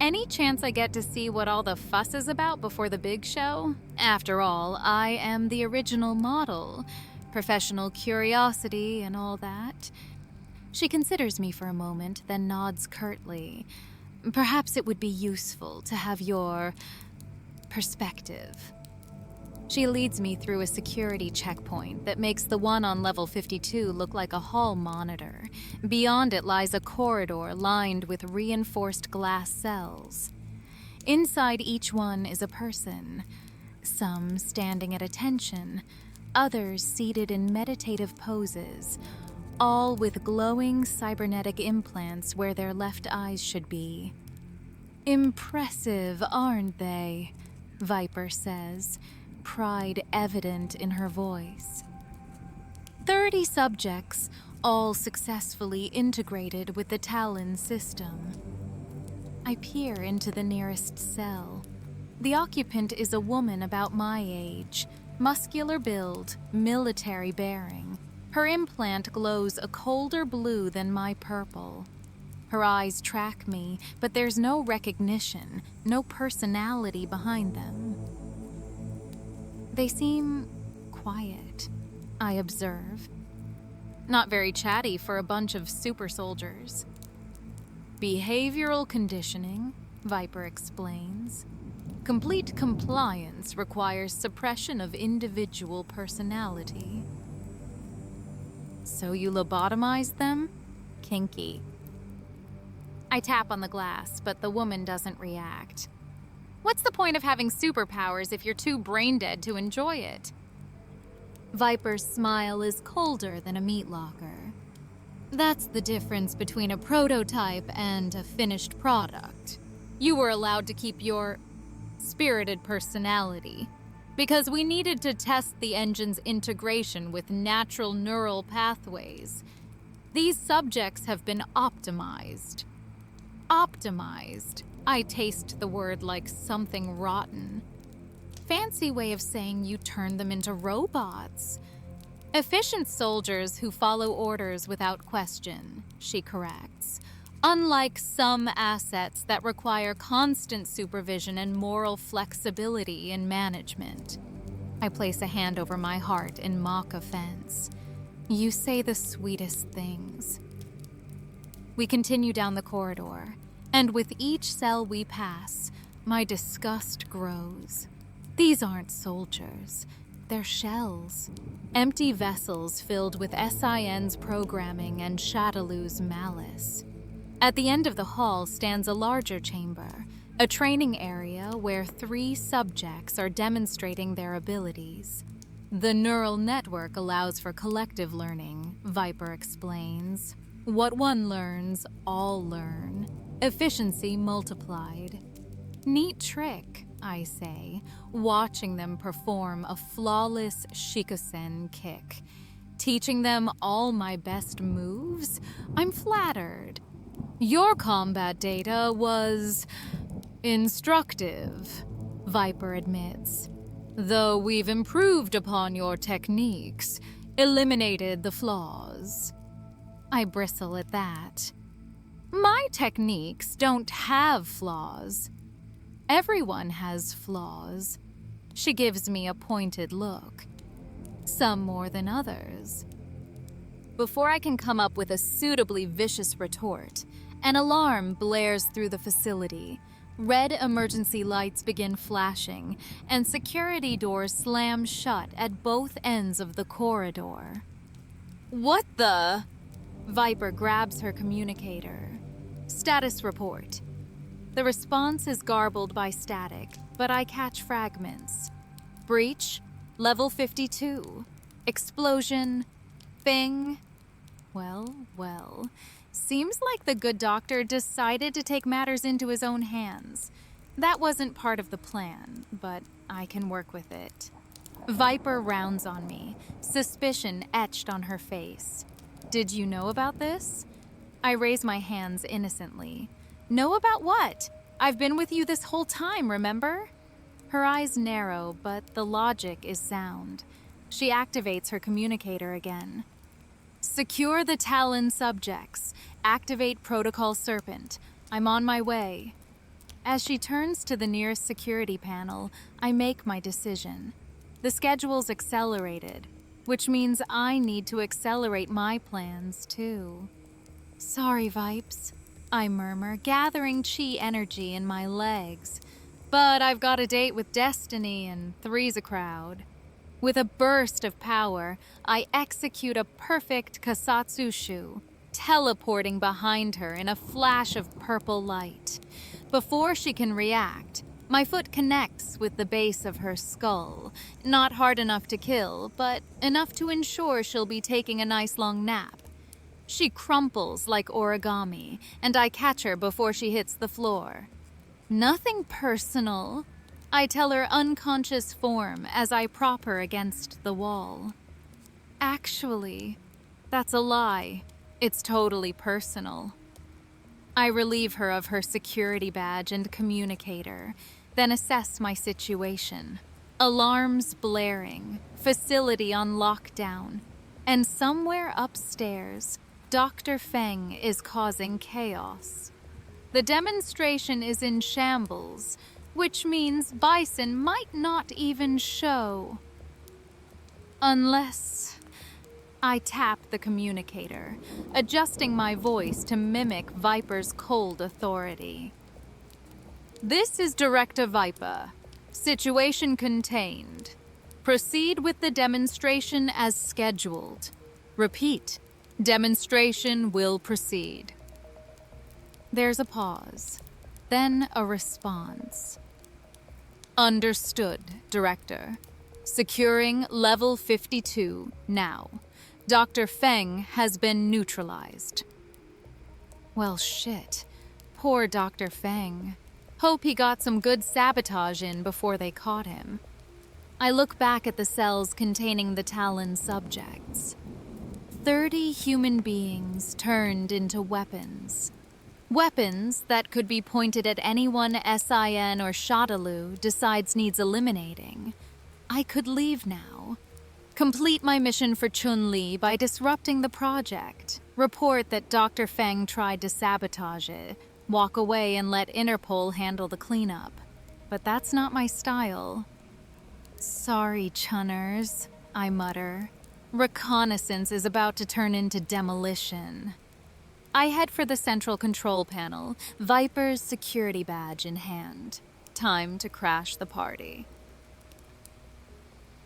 B: Any chance I get to see what all the fuss is about before the big show? After all, I am the original model. Professional curiosity and all that. She considers me for a moment, then nods curtly. Perhaps it would be useful to have your perspective. She leads me through a security checkpoint that makes the one on level 52 look like a hall monitor. Beyond it lies a corridor lined with reinforced glass cells. Inside each one is a person, some standing at attention, others seated in meditative poses, all with glowing cybernetic implants where their left eyes should be. Impressive, aren't they? Viper says, pride evident in her voice. 30 subjects, all successfully integrated with the Talon system. I peer into the nearest cell. The occupant is a woman about my age, muscular build, military bearing. Her implant glows a colder blue than my purple. Her eyes track me, but there's no recognition, no personality behind them. They seem quiet, I observe. Not very chatty for a bunch of super soldiers. Behavioral conditioning, Viper explains. Complete compliance requires suppression of individual personality. So you lobotomize them? Kinky. I tap on the glass, but the woman doesn't react. What's the point of having superpowers if you're too brain-dead to enjoy it? Viper's smile is colder than a meat locker. That's the difference between a prototype and a finished product. You were allowed to keep your spirited personality, because we needed to test the engine's integration with natural neural pathways. These subjects have been optimized. Optimized. I taste the word like something rotten. Fancy way of saying you turn them into robots. Efficient soldiers who follow orders without question, she corrects. Unlike some assets that require constant supervision and moral flexibility in management. I place a hand over my heart in mock offense. You say the sweetest things. We continue down the corridor, and with each cell we pass, my disgust grows. These aren't soldiers. They're shells. Empty vessels filled with SIN's programming and Shadaloo's malice. At the end of the hall stands a larger chamber, a training area where 3 subjects are demonstrating their abilities. The neural network allows for collective learning, Viper explains. What one learns, all learn. Efficiency multiplied. Neat trick, I say, watching them perform a flawless Shikusen kick. Teaching them all my best moves? I'm flattered. Your combat data was instructive, Viper admits. Though we've improved upon your techniques, eliminated the flaws. I bristle at that. My techniques don't have flaws. Everyone has flaws. She gives me a pointed look. Some more than others. Before I can come up with a suitably vicious retort, an alarm blares through the facility. Red emergency lights begin flashing, and security doors slam shut at both ends of the corridor. What the? Viper grabs her communicator. Status report. The response is garbled by static, but I catch fragments. Breach, level 52. Explosion, thing. Well. Seems like the good doctor decided to take matters into his own hands. That wasn't part of the plan, but I can work with it. Viper rounds on me, suspicion etched on her face. Did you know about this? I raise my hands innocently. Know about what? I've been with you this whole time, remember? Her eyes narrow, but the logic is sound. She activates her communicator again. Secure the Talon subjects. Activate Protocol Serpent. I'm on my way. As she turns to the nearest security panel, I make my decision. The schedule's accelerated, which means I need to accelerate my plans too. Sorry, Vipes, I murmur, gathering chi energy in my legs. But I've got a date with Destiny and 3's a crowd. With a burst of power, I execute a perfect Kasatsushu, teleporting behind her in a flash of purple light. Before she can react, my foot connects with the base of her skull. Not hard enough to kill, but enough to ensure she'll be taking a nice long nap. She crumples like origami, and I catch her before she hits the floor. Nothing personal, I tell her unconscious form as I prop her against the wall. Actually, that's a lie. It's totally personal. I relieve her of her security badge and communicator, then assess my situation. Alarms blaring, facility on lockdown, and somewhere upstairs, Dr. Feng is causing chaos. The demonstration is in shambles, which means Bison might not even show. Unless I tap the communicator, adjusting my voice to mimic Viper's cold authority. This is Director Viper. Situation contained. Proceed with the demonstration as scheduled. Repeat, demonstration will proceed. There's a pause, then a response.
C: Understood, Director. Securing level 52 now. Dr. Feng has been neutralized. Well, shit. Poor Dr. Feng. Hope he got some good sabotage in before they caught him. I look back at the cells containing the Talon subjects. 30 human beings turned into weapons. Weapons that could be pointed at anyone SIN or Shadaloo decides needs eliminating. I could leave now. Complete my mission for Chun-Li by disrupting the project. Report that Dr. Feng tried to sabotage it. Walk away and let Interpol handle the cleanup. But that's not my style. Sorry, Chunners, I mutter. Reconnaissance is about to turn into demolition. I head for the central control panel, Viper's security badge in hand. Time to crash the party.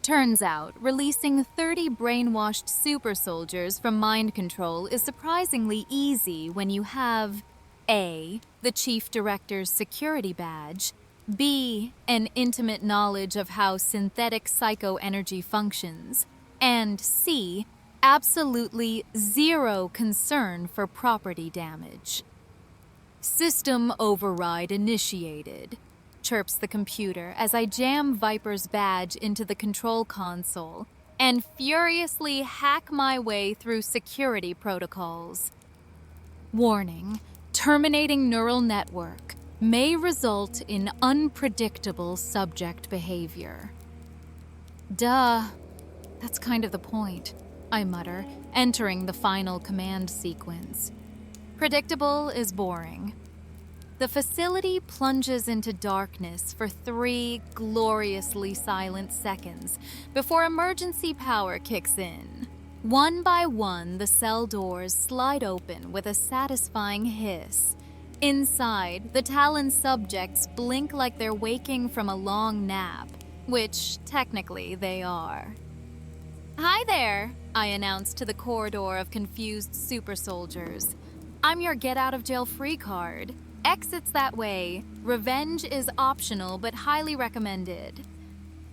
C: Turns out, releasing 30 brainwashed super soldiers from mind control is surprisingly easy when you have A, the Chief Director's security badge, B, an intimate knowledge of how synthetic psychoenergy functions, and C, absolutely zero concern for property damage. System override initiated, chirps the computer as I jam Viper's badge into the control console and furiously hack my way through security protocols. Warning, terminating neural network may result in unpredictable subject behavior. Duh, that's kind of the point, I mutter, entering the final command sequence. Predictable is boring. The facility plunges into darkness for 3 gloriously silent seconds before emergency power kicks in. One by one, the cell doors slide open with a satisfying hiss. Inside, the Talon subjects blink like they're waking from a long nap, which technically they are. Hi there, I announce to the corridor of confused super soldiers. I'm your get-out-of-jail-free card. Exits that way. Revenge is optional but highly recommended.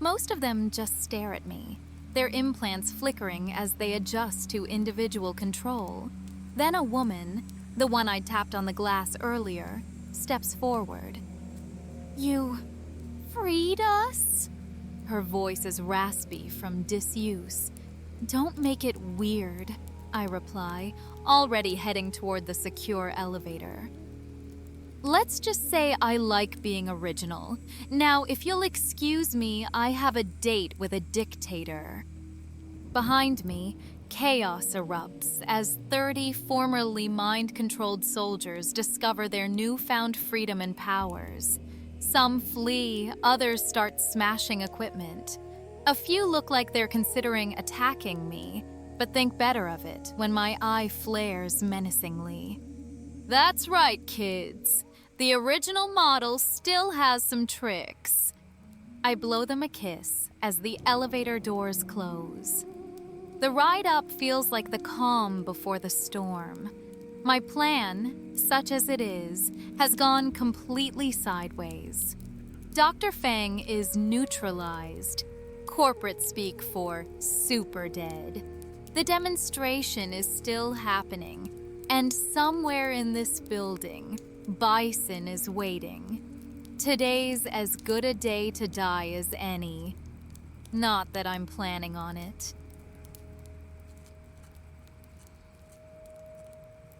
C: Most of them just stare at me, their implants flickering as they adjust to individual control. Then a woman, the one I tapped on the glass earlier, steps forward. You freed us? Her voice is raspy from disuse. Don't make it weird, I reply, already heading toward the secure elevator. Let's just say I like being original. Now, if you'll excuse me, I have a date with a dictator. Behind me, chaos erupts as 30 formerly mind-controlled soldiers discover their newfound freedom and powers. Some flee, others start smashing equipment. A few look like they're considering attacking me, but think better of it when my eye flares menacingly. That's right, kids. The original model still has some tricks. I blow them a kiss as the elevator doors close. The ride up feels like the calm before the storm. My plan, such as it is, has gone completely sideways. Dr. Feng is neutralized, corporate speak for super dead. The demonstration is still happening, and somewhere in this building, Bison is waiting. Today's as good a day to die as any. Not that I'm planning on it.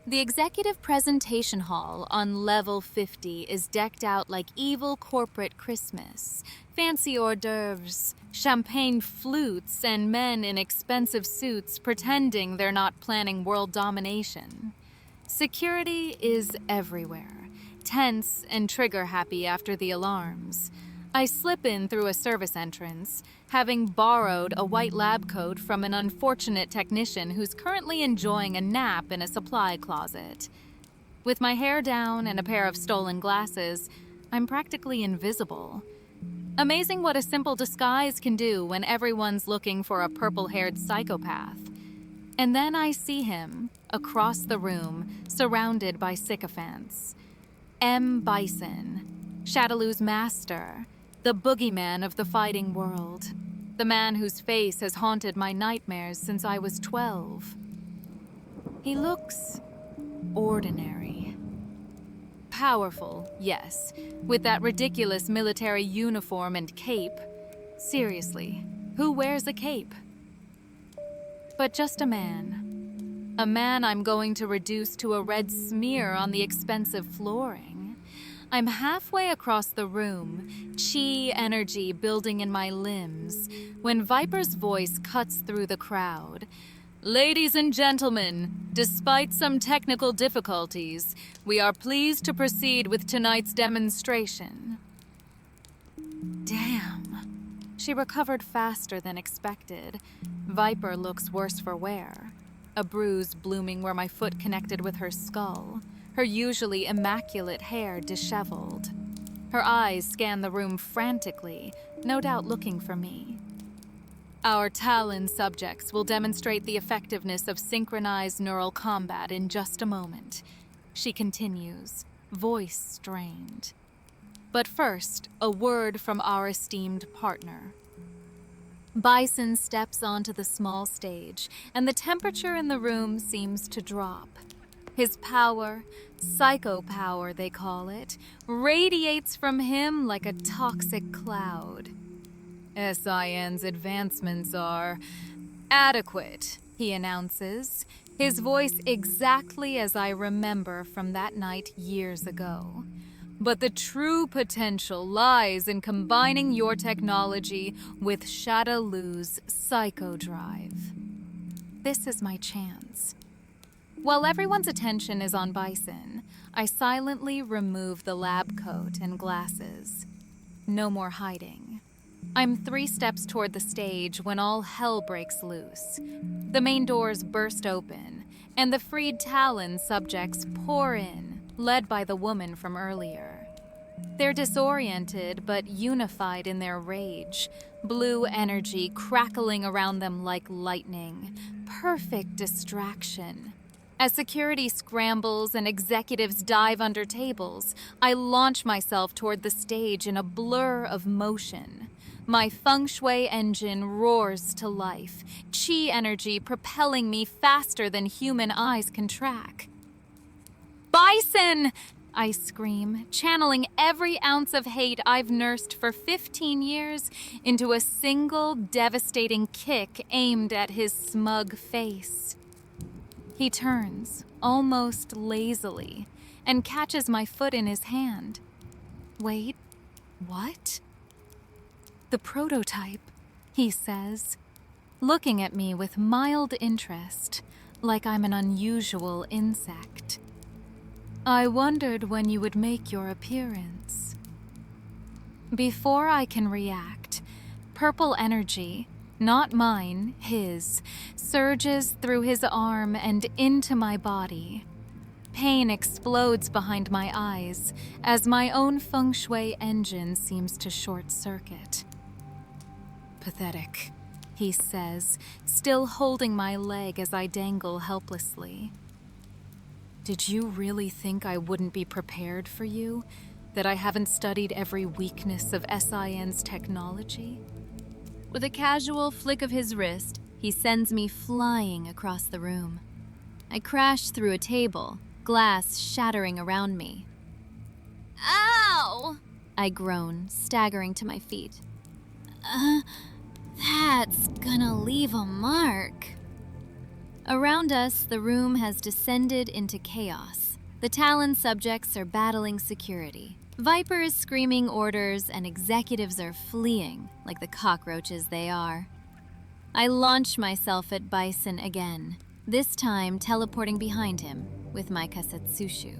C: The executive presentation hall on level 50 is decked out like evil corporate Christmas. Fancy hors d'oeuvres, champagne flutes, and men in expensive suits pretending they're not planning world domination. Security is everywhere, tense and trigger-happy after the alarms. I slip in through a service entrance, having borrowed a white lab coat from an unfortunate technician who's currently enjoying a nap in a supply closet. With my hair down and a pair of stolen glasses, I'm practically invisible. Amazing what a simple disguise can do when everyone's looking for a purple-haired psychopath. And then I see him, across the room, surrounded by sycophants. M. Bison, Shadaloo's master, The boogeyman of the fighting world. The man whose face has haunted my nightmares since I was 12. He looks ordinary. Powerful, yes, with that ridiculous military uniform and cape. Seriously, who wears a cape? But just a man. A man I'm going to reduce to a red smear on the expensive flooring. I'm halfway across the room, chi energy building in my limbs, when Viper's voice cuts through the crowd. Ladies and gentlemen, despite some technical difficulties, we are pleased to proceed with tonight's demonstration. Damn. She recovered faster than expected. Viper looks worse for wear. A bruise blooming where my foot connected with her skull. Her usually immaculate hair disheveled. Her eyes scan the room frantically, no doubt looking for me. Our Talon subjects will demonstrate the effectiveness of synchronized neural combat in just a moment. She continues, voice strained. But first, a word from our esteemed partner. Bison steps onto the small stage, and the temperature in the room seems to drop. His power, psycho power they call it, radiates from him like a toxic cloud. SIN's advancements are adequate, he announces, his voice exactly as I remember from that night years ago. But the true potential lies in combining your technology with Shadowloo's psycho drive. This is my chance. While everyone's attention is on Bison, I silently remove the lab coat and glasses. No more hiding. I'm 3 steps toward the stage when all hell breaks loose. The main doors burst open, and the freed Talon subjects pour in, led by the woman from earlier. They're disoriented but unified in their rage, blue energy crackling around them like lightning. Perfect distraction. As security scrambles and executives dive under tables, I launch myself toward the stage in a blur of motion. My feng shui engine roars to life, chi energy propelling me faster than human eyes can track. Bison! I scream, channeling every ounce of hate I've nursed for 15 years into a single devastating kick aimed at his smug face. He turns, almost lazily, and catches my foot in his hand. Wait, what? The prototype, he says, looking at me with mild interest, like I'm an unusual insect. I wondered when you would make your appearance. Before I can react, purple energy, not mine, his, surges through his arm and into my body. Pain explodes behind my eyes as my own feng shui engine seems to short circuit. Pathetic, he says, still holding my leg as I dangle helplessly. Did you really think I wouldn't be prepared for you? That I haven't studied every weakness of SIN's technology?
B: With a casual flick of his wrist, he sends me flying across the room. I crash through a table, glass shattering around me. Ow! I groan, staggering to my feet. That's gonna leave a mark. Around us, the room has descended into chaos. The Talon subjects are battling security. Viper is screaming orders, and executives are fleeing like the cockroaches they are. I launch myself at Bison again, this time teleporting behind him with my kasetsushu.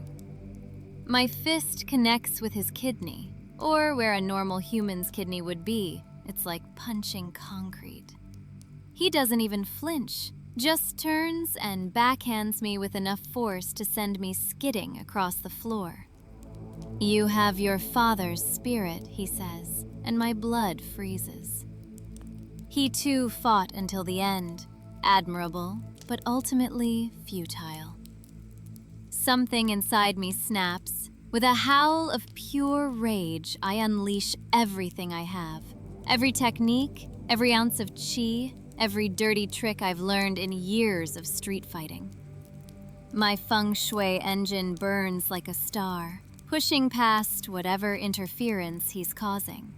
B: My fist connects with his kidney, or where a normal human's kidney would be. It's like punching concrete. He doesn't even flinch, just turns and backhands me with enough force to send me skidding across the floor. You have your father's spirit, he says, and my blood freezes. He too fought until the end, admirable, but ultimately futile. Something inside me snaps, With a howl of pure rage, I unleash everything I have. Every technique, every ounce of chi, every dirty trick I've learned in years of street fighting. My feng shui engine burns like a star, pushing past whatever interference he's causing.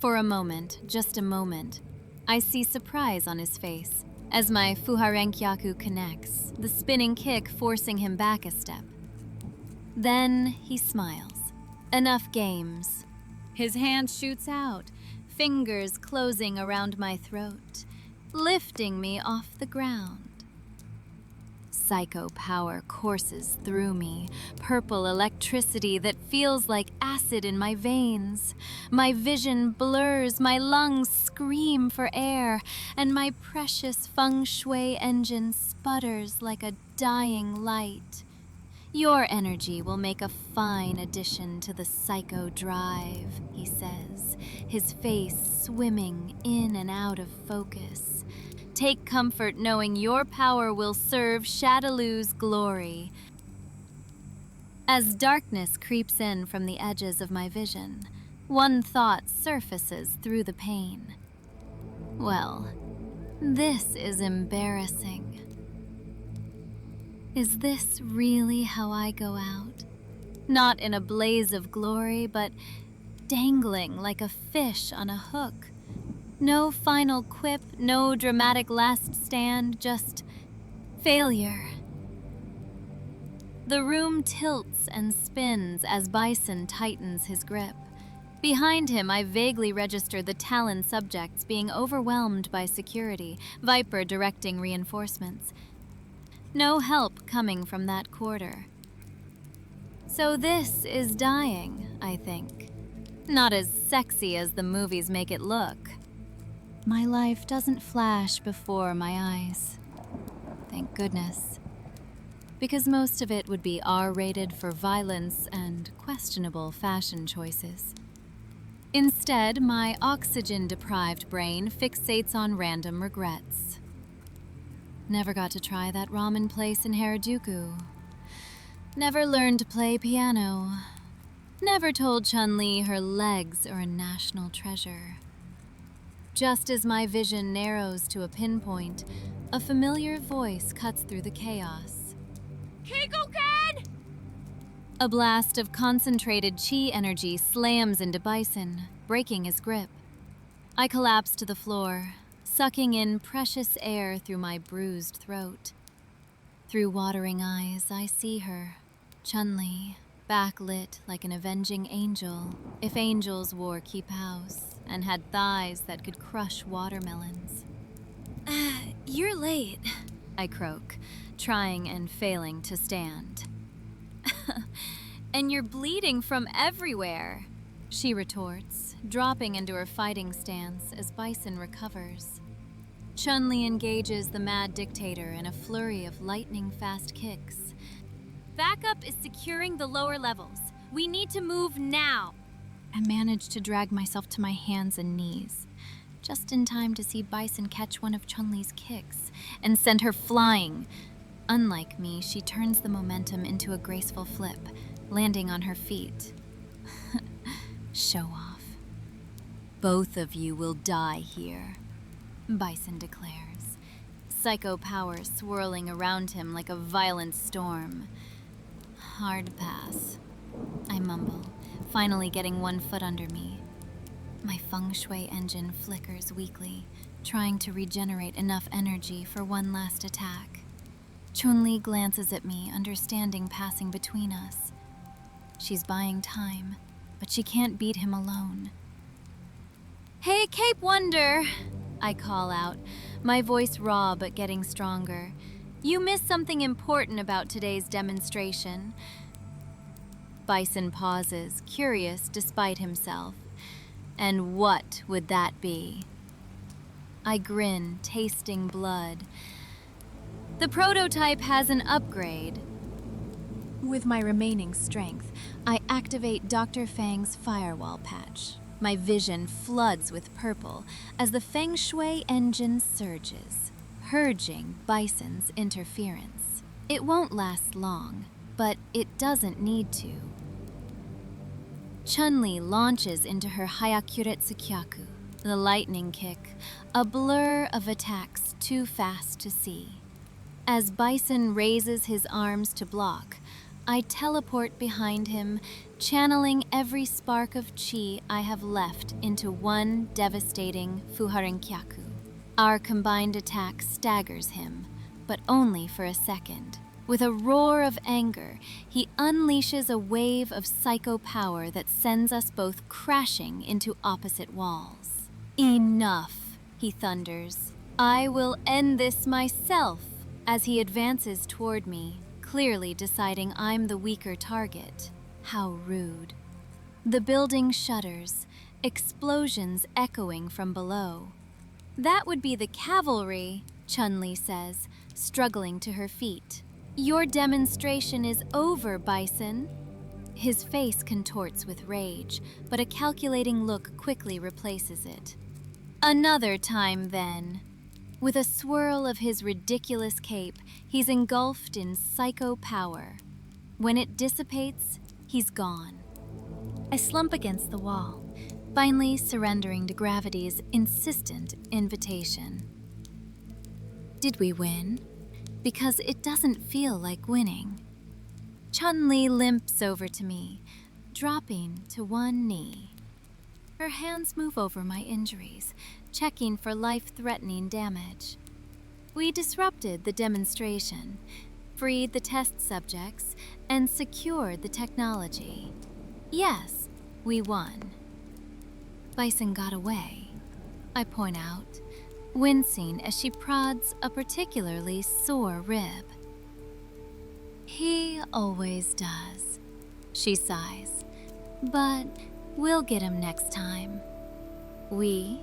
B: For a moment, just a moment, I see surprise on his face as my Fuharenkyaku connects, the spinning kick forcing him back a step. Then he smiles. Enough games. His hand shoots out, fingers closing around my throat, lifting me off the ground. Psycho power courses through me, purple electricity that feels like acid in my veins. My vision blurs, my lungs scream for air, and my precious feng shui engine sputters like a dying light. Your energy will make a fine addition to the psycho drive, he says, his face swimming in and out of focus. Take comfort knowing your power will serve Shadaloo's glory. As darkness creeps in from the edges of my vision, one thought surfaces through the pain. Well, this is embarrassing. Is this really how I go out? Not in a blaze of glory, but dangling like a fish on a hook. No final quip, no dramatic last stand, just failure. The room tilts and spins as Bison tightens his grip. Behind him, I vaguely register the Talon subjects being overwhelmed by security, Viper directing reinforcements. No help coming from that quarter. So this is dying, I think. Not as sexy as the movies make it look. My life doesn't flash before my eyes. Thank goodness. Because most of it would be R-rated for violence and questionable fashion choices. Instead, my oxygen-deprived brain fixates on random regrets. Never got to try that ramen place in Harajuku. Never learned to play piano. Never told Chun-Li her legs are a national treasure. Just as my vision narrows to a pinpoint, a familiar voice cuts through the chaos.
C: Keiko-kan!
B: A blast of concentrated chi energy slams into Bison, breaking his grip. I collapse to the floor, sucking in precious air through my bruised throat. Through watering eyes, I see her, Chun-Li, backlit like an avenging angel, if angels wore keep house and had thighs that could crush watermelons. You're late, I croak, trying and failing to stand. And you're bleeding from everywhere, she retorts, dropping into her fighting stance as Bison recovers. Chun-Li engages the mad dictator in a flurry of lightning-fast kicks. Backup is securing the lower levels. We need to move now. I manage to drag myself to my hands and knees, just in time to see Bison catch one of Chun-Li's kicks and send her flying. Unlike me, she turns the momentum into a graceful flip, landing on her feet. Show off. Both of you will die here, Bison declares, psycho power swirling around him like a violent storm. Hard pass, I mumble, finally getting one foot under me. My feng shui engine flickers weakly, trying to regenerate enough energy for one last attack. Chun-Li glances at me, understanding passing between us. She's buying time, but she can't beat him alone. Hey, Cape Wonder, I call out, my voice raw but getting stronger. You missed something important about today's demonstration. Bison pauses, curious despite himself. And what would that be? I grin, tasting blood. The prototype has an upgrade. With my remaining strength, I activate Dr. Fang's firewall patch. My vision floods with purple as the feng shui engine surges, purging Bison's interference. It won't last long, but it doesn't need to. Chun-Li launches into her Hyakuretsu, the lightning kick, a blur of attacks too fast to see. As Bison raises his arms to block, I teleport behind him, channeling every spark of chi I have left into one devastating Fuharinkyaku. Our combined attack staggers him, but only for a second. With a roar of anger, he unleashes a wave of psycho power that sends us both crashing into opposite walls. Enough, he thunders. I will end this myself, as he advances toward me, clearly deciding I'm the weaker target. How rude. The building shudders, explosions echoing from below. That would be the cavalry, Chun-Li says, struggling to her feet. Your demonstration is over, Bison. His face contorts with rage, but a calculating look quickly replaces it. Another time, then. With a swirl of his ridiculous cape, he's engulfed in psycho power. When it dissipates, he's gone. I slump against the wall, finally surrendering to gravity's insistent invitation. Did we win? Because it doesn't feel like winning. Chun-Li limps over to me, dropping to one knee. Her hands move over my injuries, checking for life-threatening damage. We disrupted the demonstration, freed the test subjects, and secured the technology. Yes, we won. Bison got away, I point out, wincing as she prods a particularly sore rib. He always does, she sighs, but we'll get him next time. We?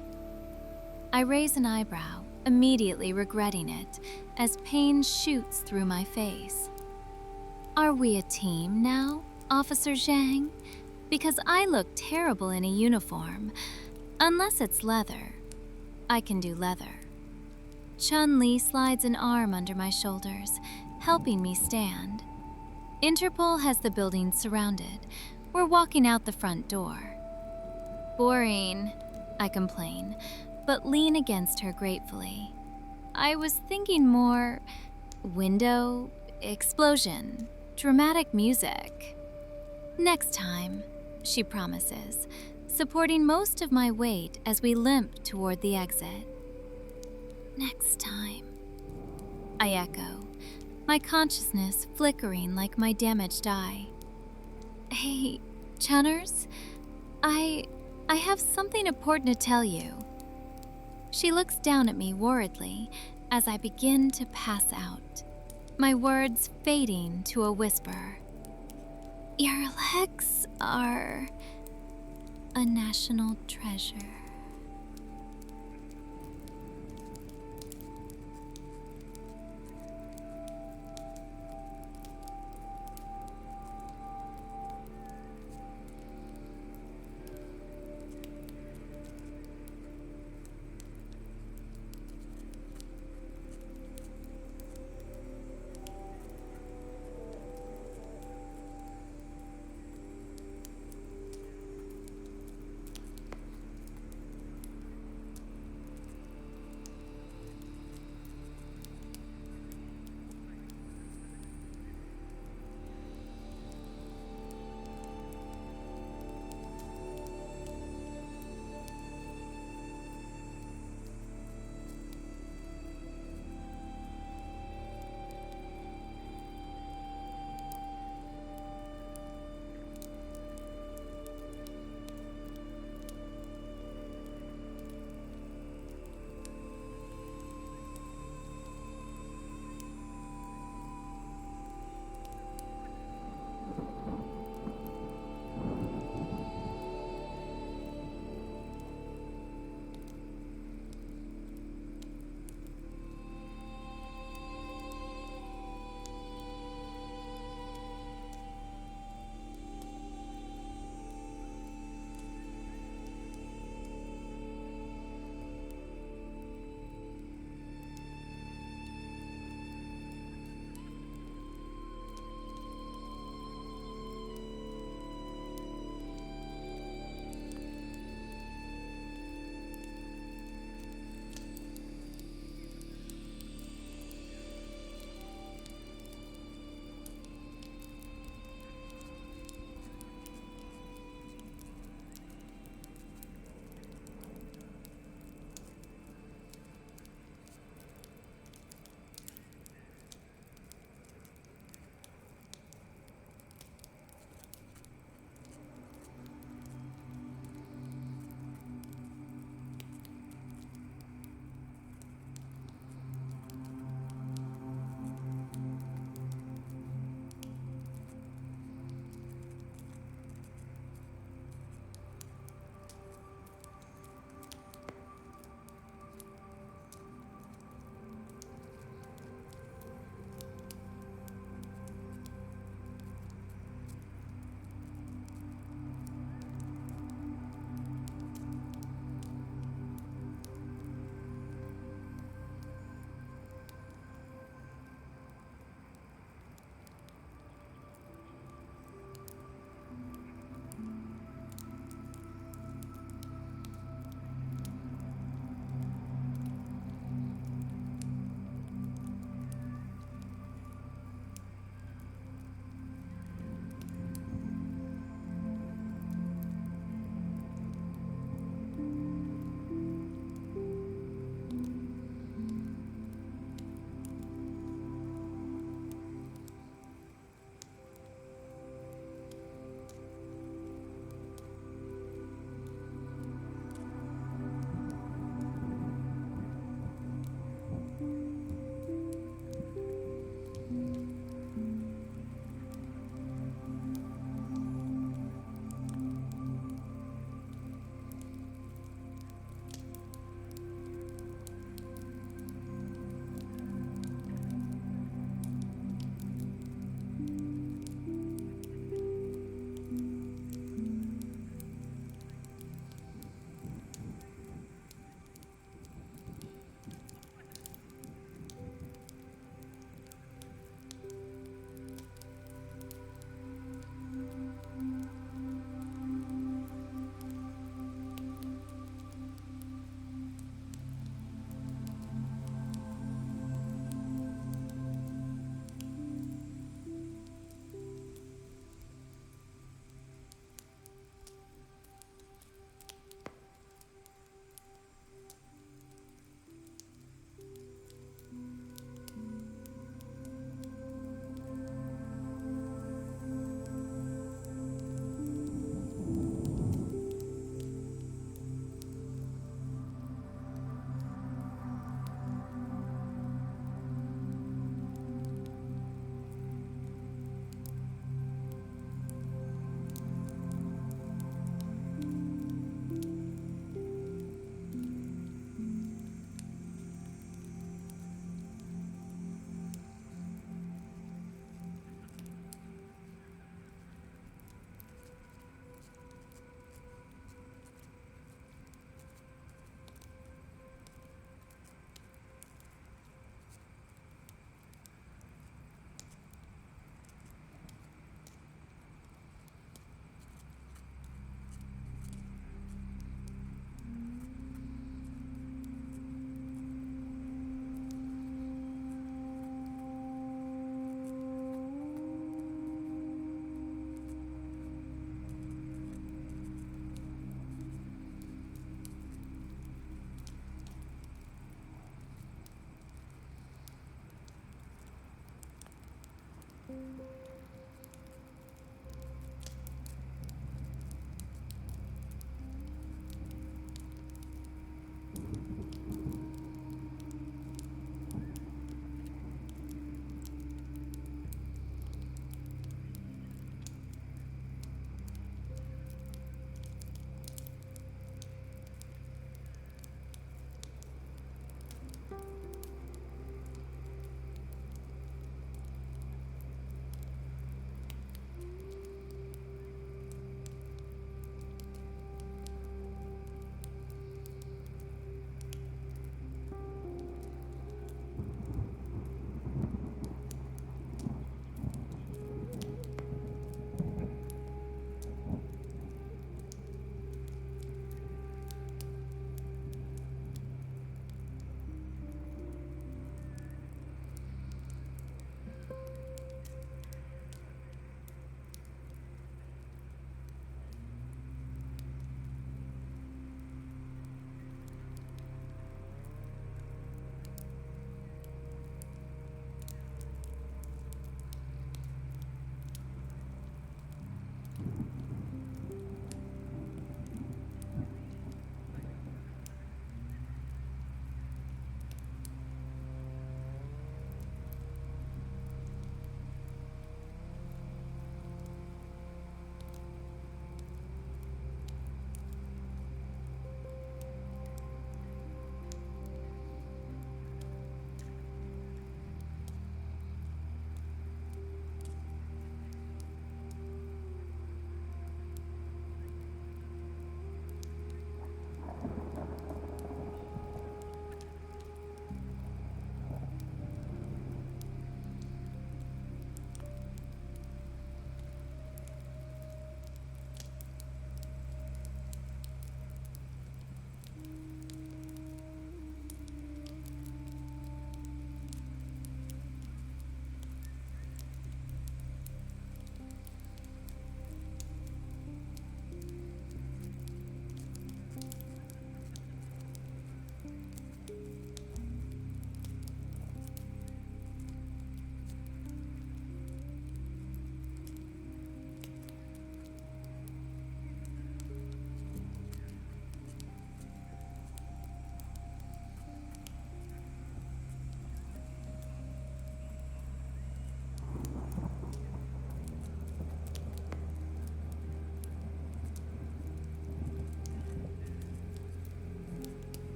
B: I raise an eyebrow, immediately regretting it, as pain shoots through my face. Are we a team now, Officer Zhang? Because I look terrible in a uniform, unless it's leather. I can do leather. Chun-Li slides an arm under my shoulders, helping me stand. Interpol has the building surrounded. We're walking out the front door. Boring, I complain, but lean against her gratefully. I was thinking more window, explosion, dramatic music. Next time, she promises, supporting most of my weight as we limp toward the exit. Next time, I echo, my consciousness flickering like my damaged eye. Hey, Chunners, I have something important to tell you. She looks down at me worriedly as I begin to pass out, my words fading to a whisper. Your legs are a national treasure.